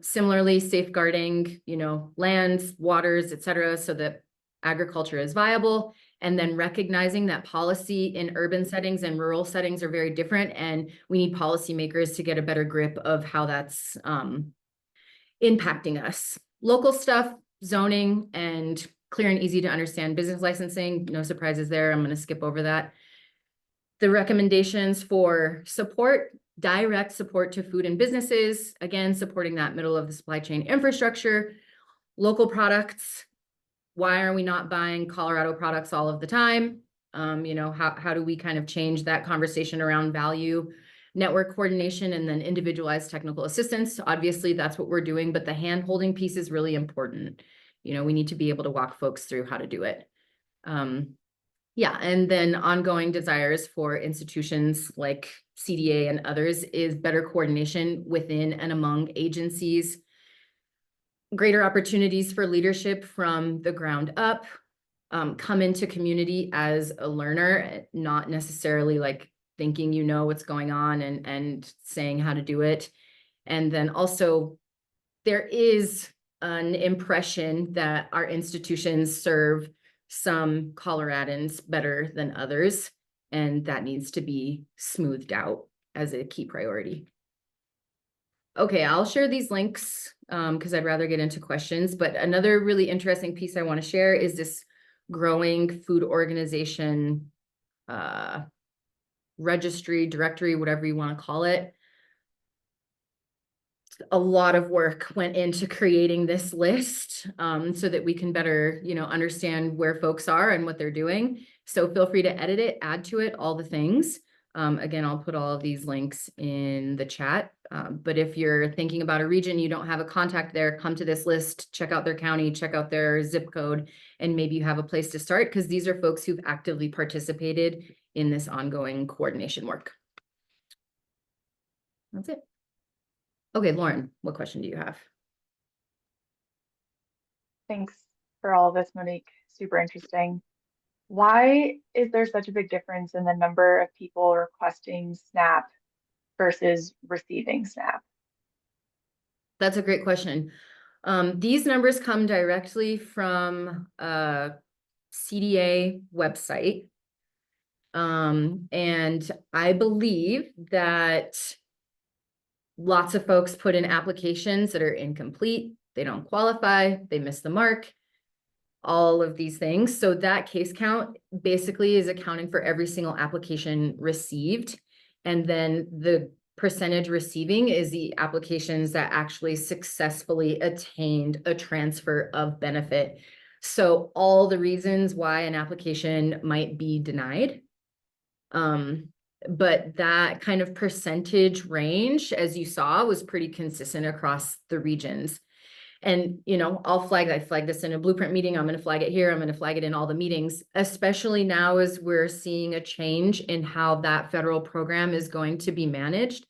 Similarly, safeguarding, lands, waters, et cetera, so that agriculture is viable. And then recognizing that policy in urban settings and rural settings are very different. And we need policymakers to get a better grip of how that's impacting us. Local stuff, zoning, and clear and easy to understand business licensing. No surprises there. I'm going to skip over that. The recommendations for support, direct support to food and businesses, again, supporting that middle of the supply chain infrastructure, local products. Why are we not buying Colorado products all of the time? How do we kind of change that conversation around value, network coordination, and then individualized technical assistance? Obviously, that's what we're doing, but the hand-holding piece is really important. We need to be able to walk folks through how to do it. And then ongoing desires for institutions like CDA and others is better coordination within and among agencies, greater opportunities for leadership from the ground up, come into community as a learner, not necessarily like thinking what's going on and saying how to do it. And then also there is an impression that our institutions serve some Coloradans better than others, and that needs to be smoothed out as a key priority. Okay, I'll share these links because I'd rather get into questions, but another really interesting piece I want to share is this growing food organization registry, directory, whatever you want to call it. A lot of work went into creating this list so that we can better, understand where folks are and what they're doing. So feel free to edit it, add to it, all the things. Again, I'll put all of these links in the chat. But if you're thinking about a region, you don't have a contact there, come to this list, check out their county, check out their zip code, and maybe you have a place to start because these are folks who've actively participated in this ongoing coordination work. That's it. Okay, Lauren, what question do you have? Thanks for all of this, Monique. Super interesting. Why is there such a big difference in the number of people requesting SNAP versus receiving SNAP? That's a great question. These numbers come directly from a CDA website. And I believe that lots of folks put in applications that are incomplete, they don't qualify, they miss the mark, all of these things. So that case count basically is accounting for every single application received. And then the percentage receiving is the applications that actually successfully attained a transfer of benefit. So all the reasons why an application might be denied. But that kind of percentage range, as you saw, was pretty consistent across the regions. And, I flagged this in a blueprint meeting. I'm going to flag it here. I'm going to flag it in all the meetings, especially now as we're seeing a change in how that federal program is going to be managed.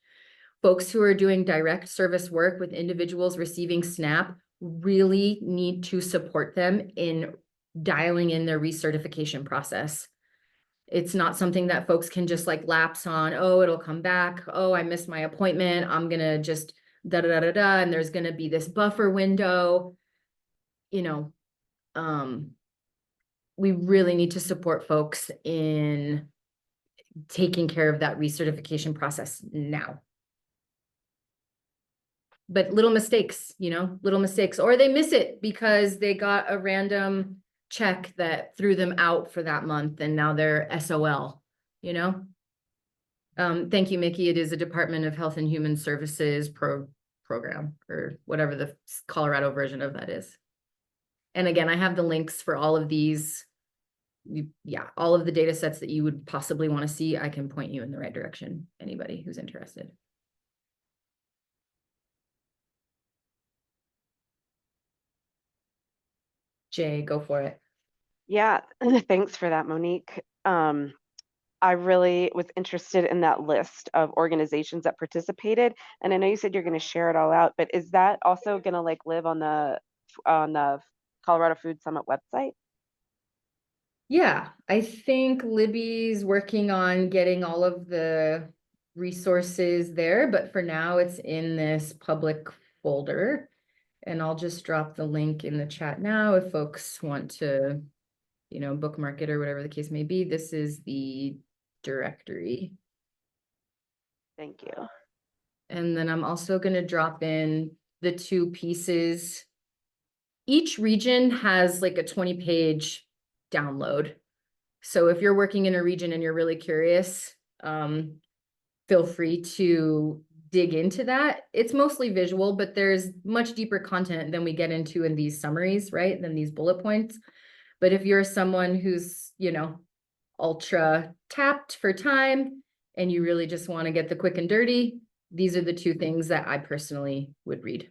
Folks who are doing direct service work with individuals receiving SNAP really need to support them in dialing in their recertification process. It's not something that folks can just lapse on. Oh, it'll come back. Oh, I missed my appointment. I'm going to just and there's going to be this buffer window. We really need to support folks in taking care of that recertification process now. But little mistakes, or they miss it because they got a random check that threw them out for that month and now they're SOL, Thank you, Mickey. It is a Department of Health and Human Services program or whatever the Colorado version of that is. And again, I have the links for all of these. All of the data sets that you would possibly want to see. I can point you in the right direction. Anybody who's interested. Jay, go for it. Yeah, thanks for that, Monique. I really was interested in that list of organizations that participated. And I know you said you're going to share it all out, but is that also going to like live on the Colorado Food Summit website? Yeah, I think Libby's working on getting all of the resources there, but for now it's in this public folder. And I'll just drop the link in the chat now if folks want to, bookmark it or whatever the case may be. This is the directory. Thank you. And then I'm also going to drop in the 2 pieces. Each region has like a 20-page download. So if you're working in a region and you're really curious, feel free to dig into that. It's mostly visual, but there's much deeper content than we get into in these summaries, right? Than these bullet points. But if you're someone who's, ultra tapped for time and you really just want to get the quick and dirty, these are the 2 things that I personally would read.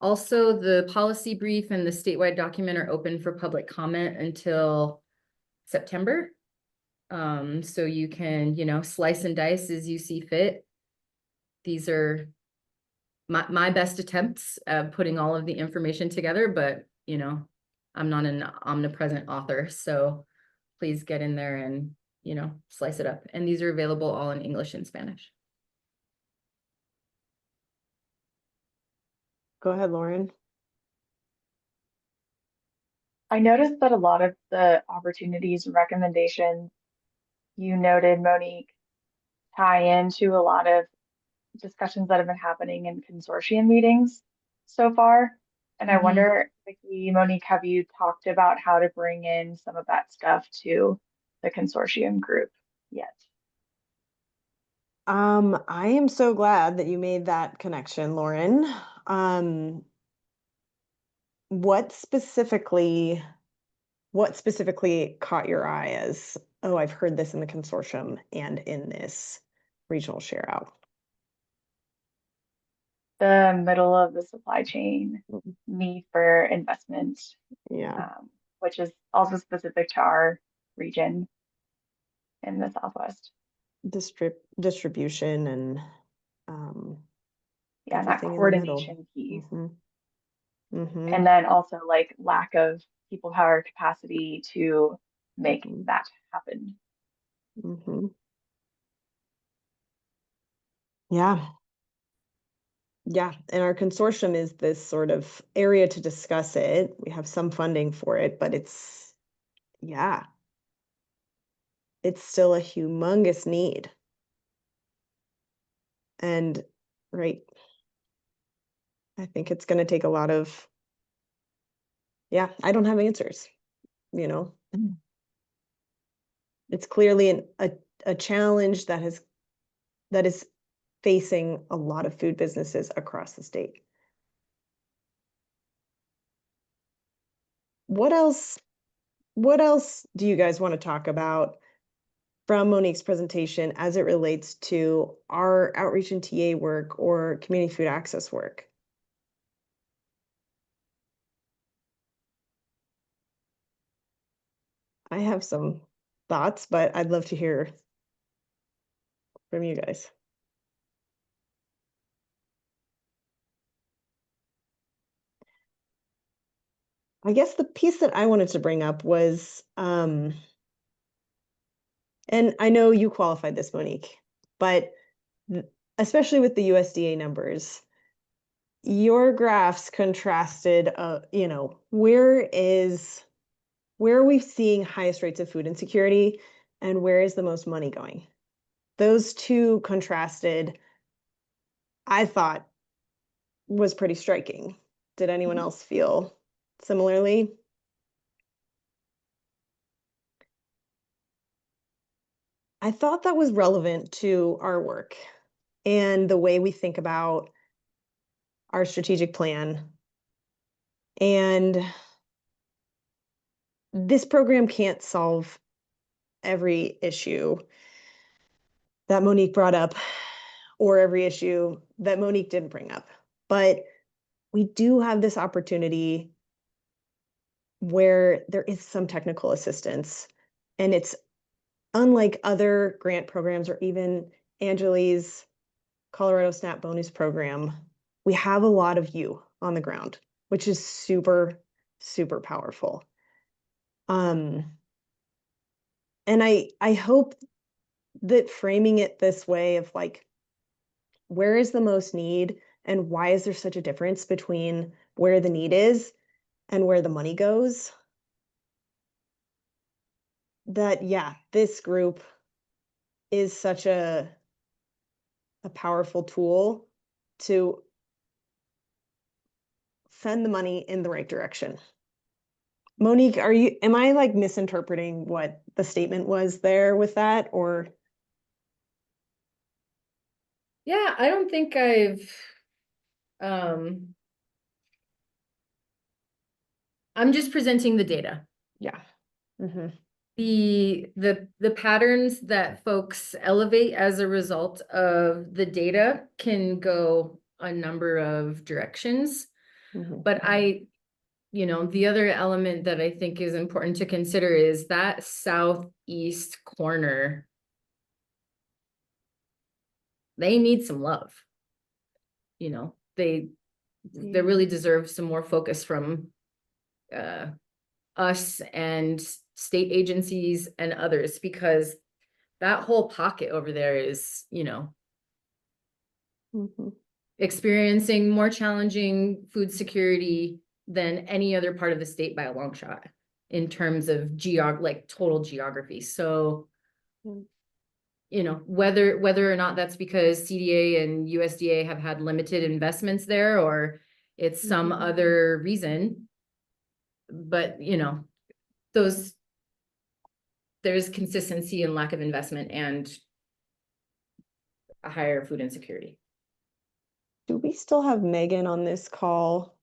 Also, the policy brief and the statewide document are open for public comment until September. So you can, slice and dice as you see fit. These are my best attempts at putting all of the information together, but, I'm not an omnipresent author, so please get in there and, slice it up. And these are available all in English and Spanish. Go ahead, Lauren. I noticed that a lot of the opportunities and recommendations you noted, Monique, tie into a lot of discussions that have been happening in consortium meetings so far. And I wonder, Vicki, Monique, have you talked about how to bring in some of that stuff to the consortium group yet? I am so glad that you made that connection, Lauren. What specifically caught your eye as, oh, I've heard this in the consortium and in this regional share out? The middle of the supply chain need for investment, Yeah. which is also specific to our region in the Southwest. Distribution and Yeah, and that everything in the middle. coordination piece. Mm-hmm. And then also like lack of people power capacity to make that happen. Yeah. Yeah, and our consortium is this sort of area to discuss it. We have some funding for it, but it's still a humongous need. And right, I think it's going to take a lot of, I don't have answers, It's clearly a challenge that is facing a lot of food businesses across the state. What else do you guys want to talk about from Monique's presentation as it relates to our outreach and TA work or community food access work? I have some thoughts, but I'd love to hear from you guys. I guess the piece that I wanted to bring up was, and I know you qualified this, Monique, but especially with the USDA numbers, your graphs contrasted, where are we seeing highest rates of food insecurity and where is the most money going? Those 2 contrasted, I thought, was pretty striking. Did anyone else feel similarly? I thought that was relevant to our work and the way we think about our strategic plan. And this program can't solve every issue that Monique brought up or every issue that Monique didn't bring up. But we do have this opportunity where there is some technical assistance. And it's unlike other grant programs or even Anjali's Colorado SNAP bonus program. We have a lot of you on the ground, which is super, super powerful. And I hope that framing it this way of like, where is the most need and why is there such a difference between where the need is and where the money goes? That, yeah, this group is such a powerful tool to send the money in the right direction. Monique, am I like misinterpreting what the statement was there with that, or? Yeah, I don't think I'm just presenting the data. Yeah. Mm-hmm. The patterns that folks elevate as a result of the data can go a number of directions. Mm-hmm. But the other element that I think is important to consider is that southeast corner. They need some love. They really deserve some more focus from us and state agencies and others, because that whole pocket over there is, Mm-hmm. experiencing more challenging food security than any other part of the state by a long shot in terms of total geography. So, whether or not that's because CDA and USDA have had limited investments there, or it's some other reason, but there's consistency and lack of investment and a higher food insecurity. Do we still have Megan on this call?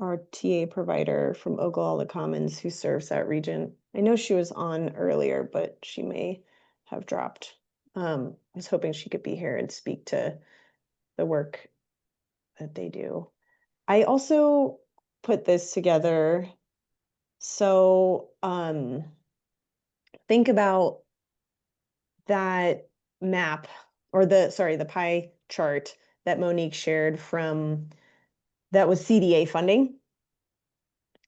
Our TA provider from Oglala Commons who serves that region. I know she was on earlier, but she may have dropped. I was hoping she could be here and speak to the work that they do. I also put this together. So think about that map or the pie chart that Monique shared from that was CDA funding.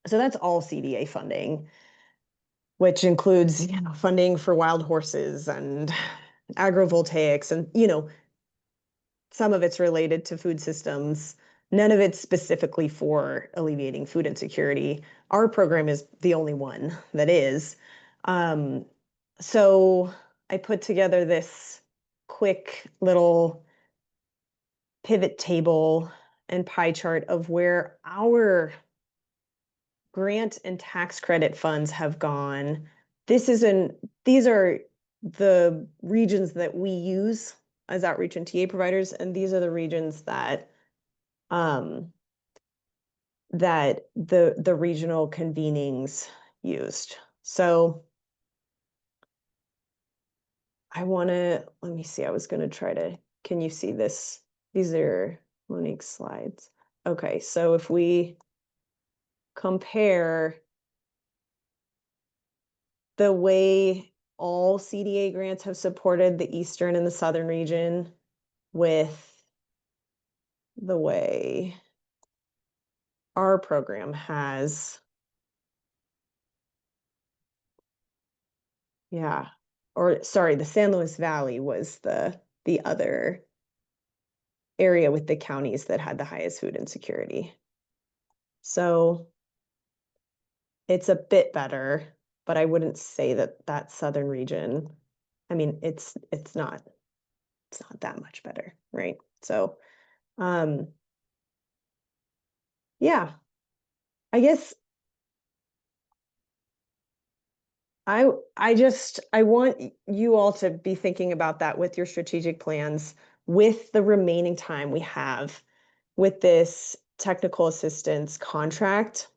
So that's all CDA funding, which includes, funding for wild horses and agrovoltaics and, some of it's related to food systems. None of it's specifically for alleviating food insecurity. Our program is the only one that is. So I put together this quick little pivot table and pie chart of where our grant and tax credit funds have gone. These are the regions that we use as outreach and TA providers, and these are the regions that that the regional convenings used. So let me see, I was gonna can you see this? These are Monique's slides. Okay, so if we compare the way all CDA grants have supported the Eastern and the Southern region with the way our program has. Yeah, or sorry, the San Luis Valley was the other area with the counties that had the highest food insecurity. So it's a bit better, but I wouldn't say that southern region, I mean, it's not that much better, right? So, yeah, I guess I want you all to be thinking about that with your strategic plans, with the remaining time we have with this technical assistance contract,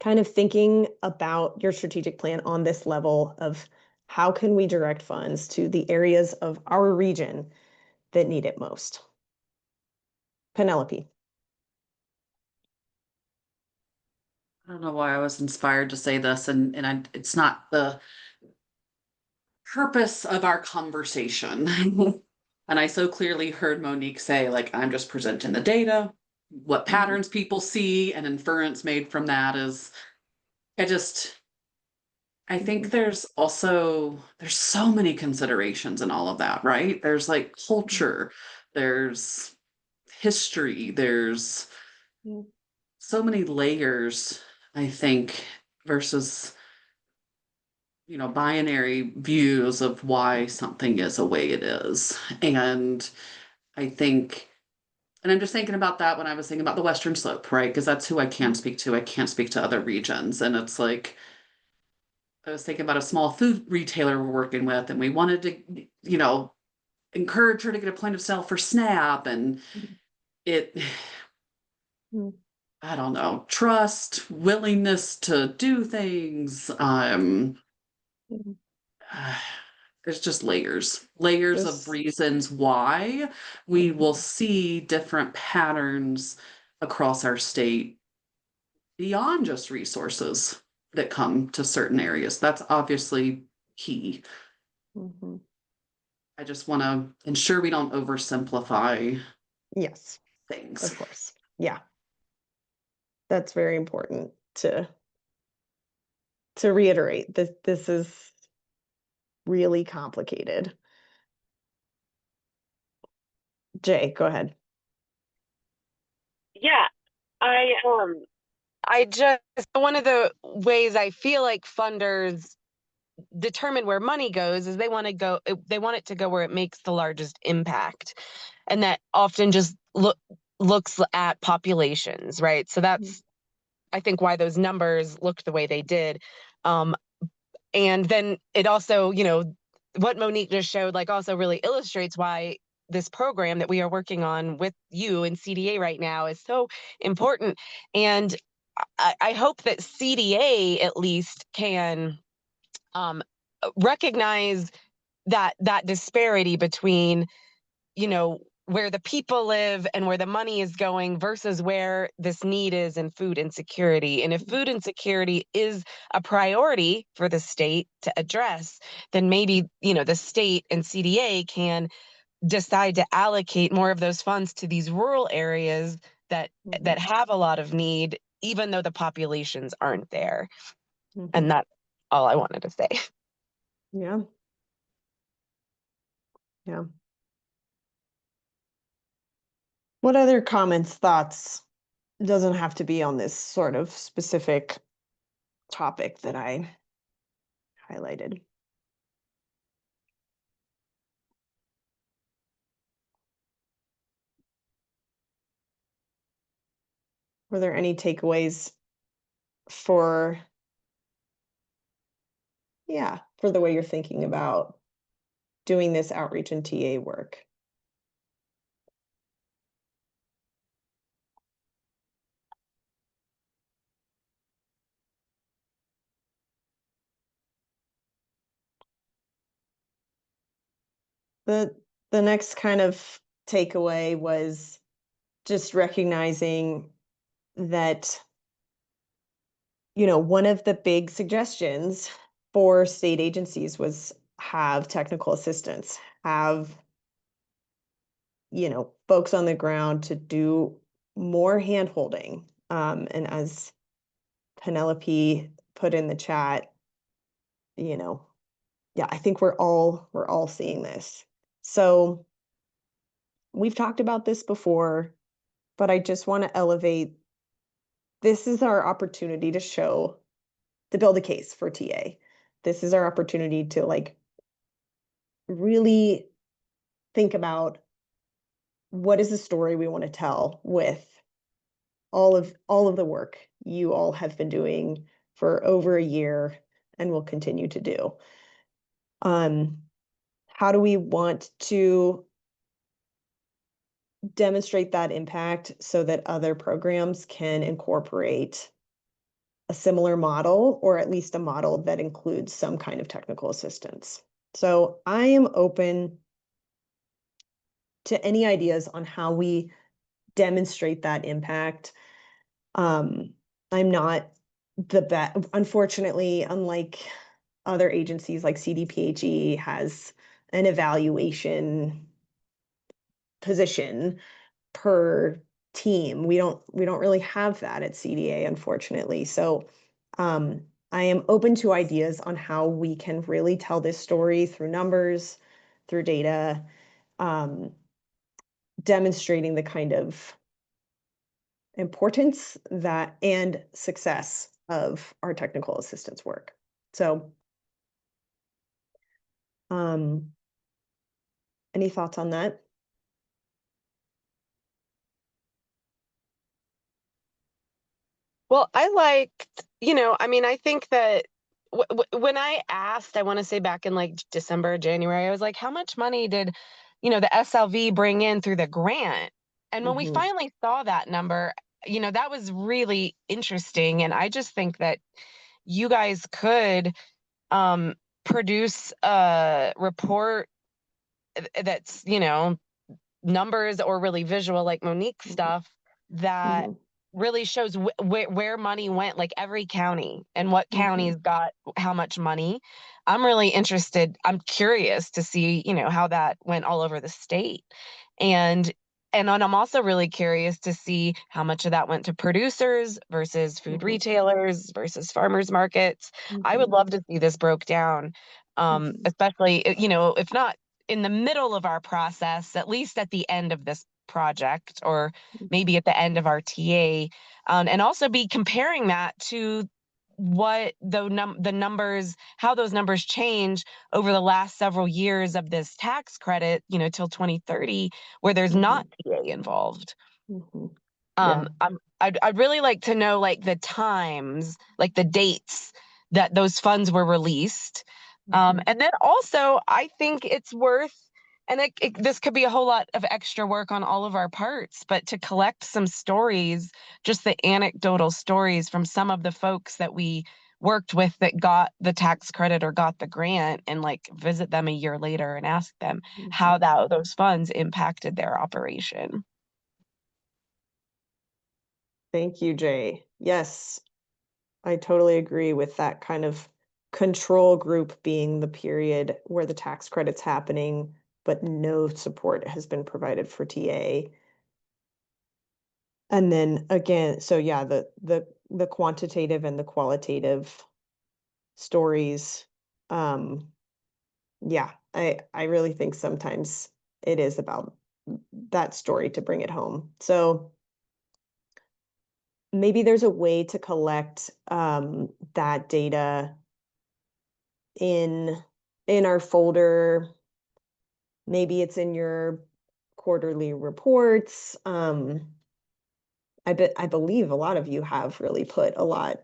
kind of thinking about your strategic plan on this level of how can we direct funds to the areas of our region that need it most. Penelope. I don't know why I was inspired to say this, and it's not the purpose of our conversation. And I so clearly heard Monique say, like, I'm just presenting the data, what patterns people see, and inference made from that is, I think there's so many considerations in all of that, right? There's like culture, there's history, there's Mm. so many layers, I think, versus binary views of why something is a way it is. And I think, and I'm just thinking about that when I was thinking about the Western Slope, right? Because that's who I can speak to. I can't speak to other regions. And it's like, I was thinking about a small food retailer we're working with, and we wanted to, encourage her to get a point of sale for SNAP. And it, Mm. I don't know, trust, willingness to do things. Mhm. There's just layers of Just reasons why we will Mhm. see different patterns across our state beyond just resources that come to certain areas. That's obviously key. Mhm. I just want to ensure we don't oversimplify Yes, things. of course. Yeah. That's very important to reiterate. This is really complicated. Jay, go ahead. Yeah, I just, one of the ways I feel like funders determine where money goes is they want it to go where it makes the largest impact. And that often just looks at populations, right? So that's, I think, why those numbers looked the way they did. And then it also, what Monique just showed, like, also really illustrates why this program that we are working on with you and CDA right now is so important. And I hope that CDA at least can recognize that disparity between, where the people live and where the money is going versus where this need is in food insecurity. And if food insecurity is a priority for the state to address, then maybe, the state and CDA can decide to allocate more of those funds to these rural areas that have a lot of need, even though the populations aren't there. Mhm. And that's all I wanted to say. Yeah. Yeah. What other comments, thoughts? Doesn't have to be on this sort of specific topic that I highlighted. Were there any takeaways for the way you're thinking about doing this outreach and TA work? The next kind of takeaway was just recognizing that, one of the big suggestions for state agencies was have technical assistance, have, folks on the ground to do more hand holding. And as Penelope put in the chat, yeah, I think we're all seeing this. So we've talked about this before, but I just want to elevate, this is our opportunity to build a case for TA. This is our opportunity to, like, really think about what is the story we want to tell with all of the work you all have been doing for over a year and will continue to do. How do we want to demonstrate that impact so that other programs can incorporate a similar model, or at least a model that includes some kind of technical assistance? So I am open to any ideas on how we demonstrate that impact. I'm not unfortunately, unlike other agencies like CDPHE has an evaluation position per team. We don't really have that at CDA, unfortunately. So I am open to ideas on how we can really tell this story through numbers, through data, demonstrating the kind of importance that and success of our technical assistance work. So any thoughts on that? Well, I liked, I mean, I think that when I asked, I want to say back in like December, January, I was like, how much money did, the SLV bring in through the grant? And when we Mhm. finally saw that number, that was really interesting. And I just think that you guys could produce a report that's, numbers or really visual, like Monique's Mhm. stuff, that Mhm. really shows where money went, like every county and what Mhm. counties got how much money. I'm really interested. I'm curious to see, how that went all over the state. And then I'm also really curious to see how much of that went to producers versus food Mhm. retailers versus farmers markets. I would Mhm. love to see this broke down, Mhm. especially, if not in the middle of our process, at least at the end of this project, or maybe at the end of our TA, and also be comparing that to what the numbers, how those numbers change over the last several years of this tax credit, till 2030, where there's not TA involved. Mhm. Yeah. I'd really like to know like the times, like the dates that those funds were released. Mhm. And then also, I think it's worth, and this could be a whole lot of extra work on all of our parts, but to collect some stories, just the anecdotal stories from some of the folks that we worked with that got the tax credit or got the grant, and like visit them a year later and ask them how those funds impacted their operation. Thank you, Jay. Yes, I totally agree with that kind of control group being the period where the tax credit's happening, but no support has been provided for TA. And then again, so yeah, the quantitative and the qualitative stories. Yeah, I really think sometimes it is about that story to bring it home. So maybe there's a way to collect that data in our folder. Maybe it's in your quarterly reports. I believe a lot of you have really put a lot.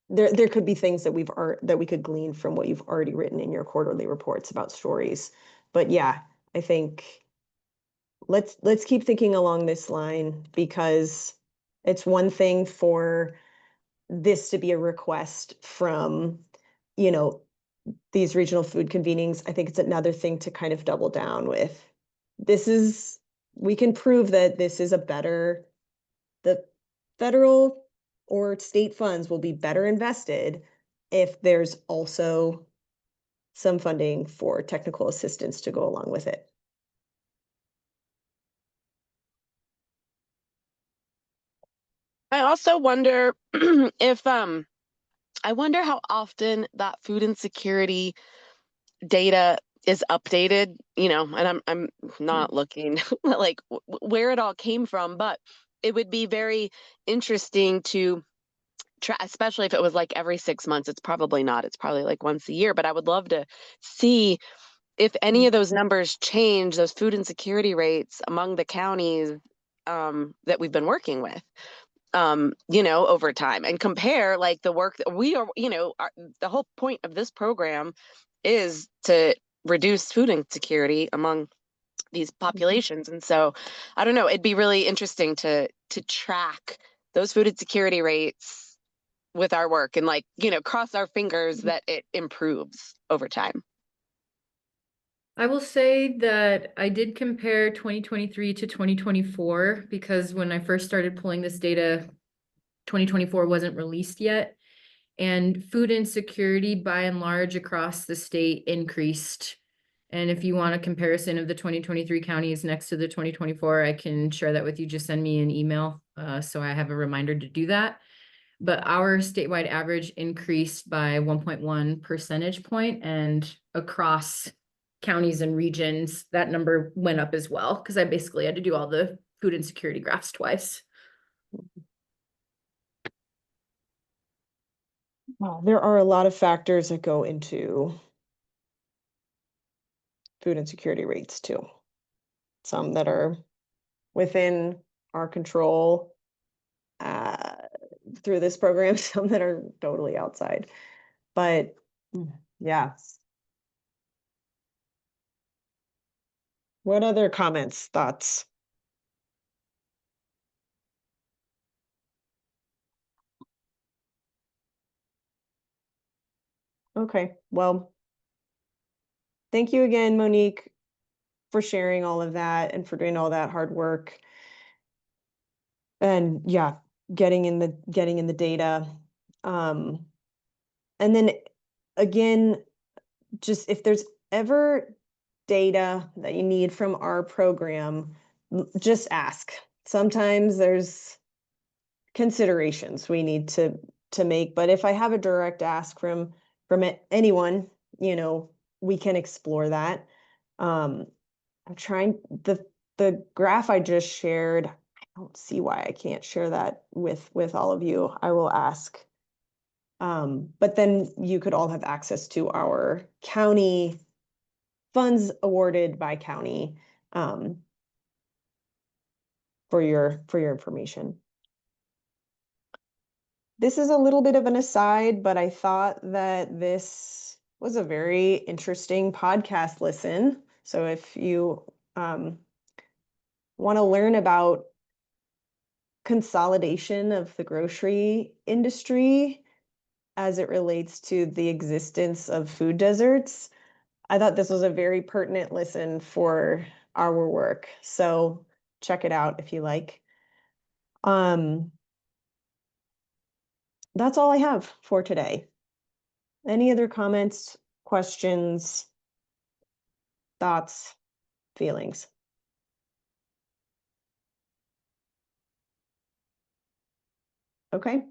There could be things that that we could glean from what you've already written in your quarterly reports about stories. But yeah, I think let's keep thinking along this line, because it's one thing for this to be a request from, you know, these regional food convenings. I think it's another thing to kind of double down with. We can prove that this is the federal or state funds will be better invested if there's also some funding for technical assistance to go along with it. I also wonder if I wonder how often that food insecurity data is updated, and I'm not looking like where it all came from, but it would be very interesting to try, especially if it was like every 6 months. It's probably not. It's probably like once a year, but I would love to see if any of those numbers change, those food insecurity rates among the counties that we've been working with, over time, and compare like the work that we are, the whole point of this program is to reduce food insecurity among these populations. And so I don't know, it'd be really interesting to track those food insecurity rates with our work, and like, cross our fingers that it improves over time. I will say that I did compare 2023 to 2024 because when I first started pulling this data, 2024 wasn't released yet. And food insecurity by and large across the state increased. And if you want a comparison of the 2023 counties next to the 2024, I can share that with you. Just send me an email, so I have a reminder to do that. But our statewide average increased by 1.1 percentage point, and across counties and regions, that number went up as well, because I basically had to do all the food insecurity graphs twice. Well, there are a lot of factors that go into food insecurity rates too. Some that are within our control through this program, some that are totally outside. But yeah. What other comments, thoughts? Okay, well, thank you again, Monique, for sharing all of that and for doing all that hard work. And yeah, getting in the data. And then again, just if there's ever data that you need from our program, just ask. Sometimes there's considerations we need to make, but if I have a direct ask from anyone, you know, we can explore that. I'm trying the graph I just shared. I don't see why I can't share that with all of you. I will ask. But then you could all have access to our county funds awarded by county for your information. This is a little bit of an aside, but I thought that this was a very interesting podcast listen. So if you want to learn about consolidation of the grocery industry as it relates to the existence of food deserts, I thought this was a very pertinent listen for our work. So check it out if you like. That's all I have for today. Any other comments, questions, thoughts, feelings? Okay.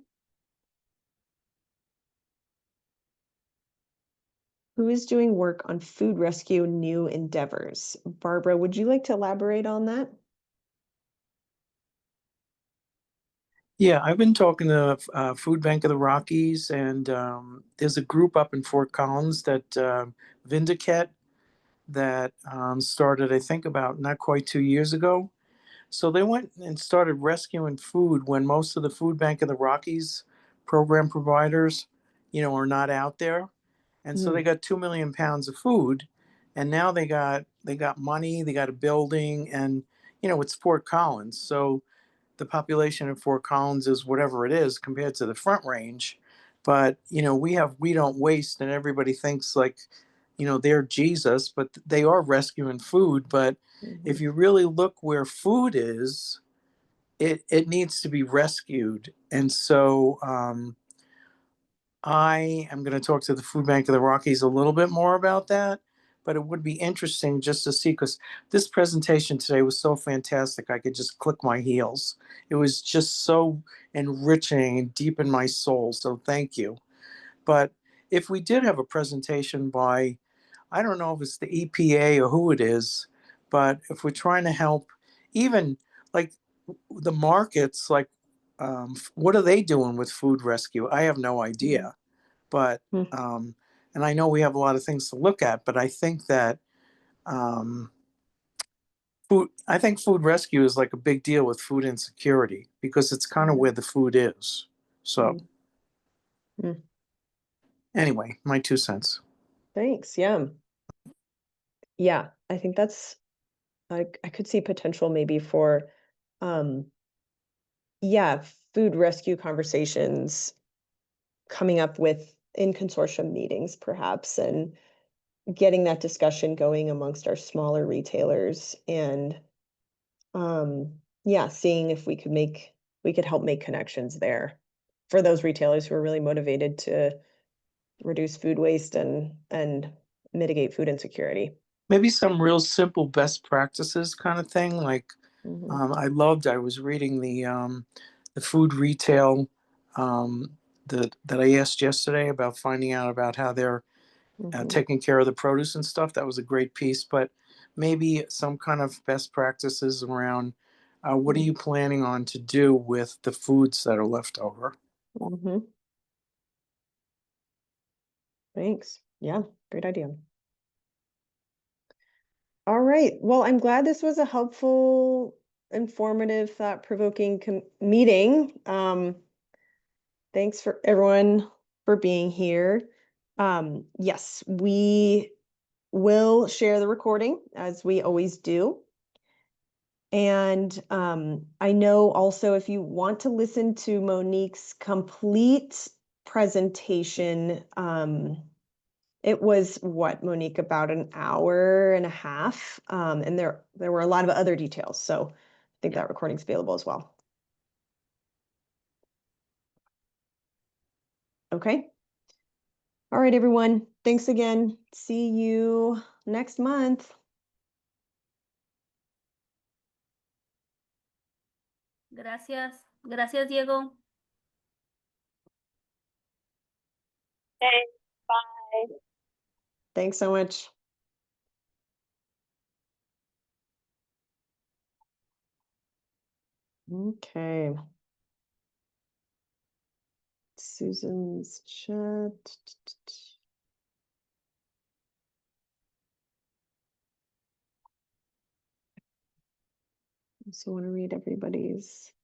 Who is doing work on food rescue new endeavors? Barbara, would you like to elaborate on that? Yeah, I've been talking to Food Bank of the Rockies, and there's a group up in Fort Collins that Vindicat that started, I think, about not quite 2 years ago. So they went and started rescuing food when most of the Food Bank of the Rockies program providers, are not out there. And so they got 2 million pounds of food, and now they got money, they got a building, and it's Fort Collins. So the population of Fort Collins is whatever it is compared to the Front Range. But we don't waste, and everybody thinks like, they're Jesus, but they are rescuing food. But if you really look where food is, it needs to be rescued. And so I am going to talk to the Food Bank of the Rockies a little bit more about that. But it would be interesting just to see, because this presentation today was so fantastic. I could just click my heels. It was just so enriching and deep in my soul. So thank you. But if we did have a presentation by, I don't know if it's the EPA or who it is, but if we're trying to help even like the markets, like what are they doing with food rescue? I have no idea. But and I know we have a lot of things to look at, but I think that food rescue is like a big deal with food insecurity, because it's kind of where the food is. So anyway, my 2 cents. Thanks. Yeah. Yeah, I think that's I could see potential maybe for food rescue conversations coming up with in consortium meetings perhaps, and getting that discussion going amongst our smaller retailers, and seeing if we could help make connections there. for those retailers who are really motivated to reduce food waste and mitigate food insecurity. Maybe some real simple best practices kind of thing. Like Mhm, I was reading the food retail that I asked yesterday about finding out about how they're mhm, taking care of the produce and stuff. That was a great piece, but maybe some kind of best practices around what are you planning on to do with the foods that are left over? mhm. Thanks. Yeah, great idea. All right. Well, I'm glad this was a helpful, informative, thought-provoking meeting. Thanks for everyone for being here. Yes, we will share the recording as we always do. And I know also if you want to listen to Monique's complete presentation, it was what, Monique, about an hour and a half. And there were a lot of other details. So I think that recording's available as well. Okay. All right, everyone. Thanks again. See you next month. Gracias. Gracias, Diego. Thanks so much. Okay. Susan's chat. So I want to read everybody's.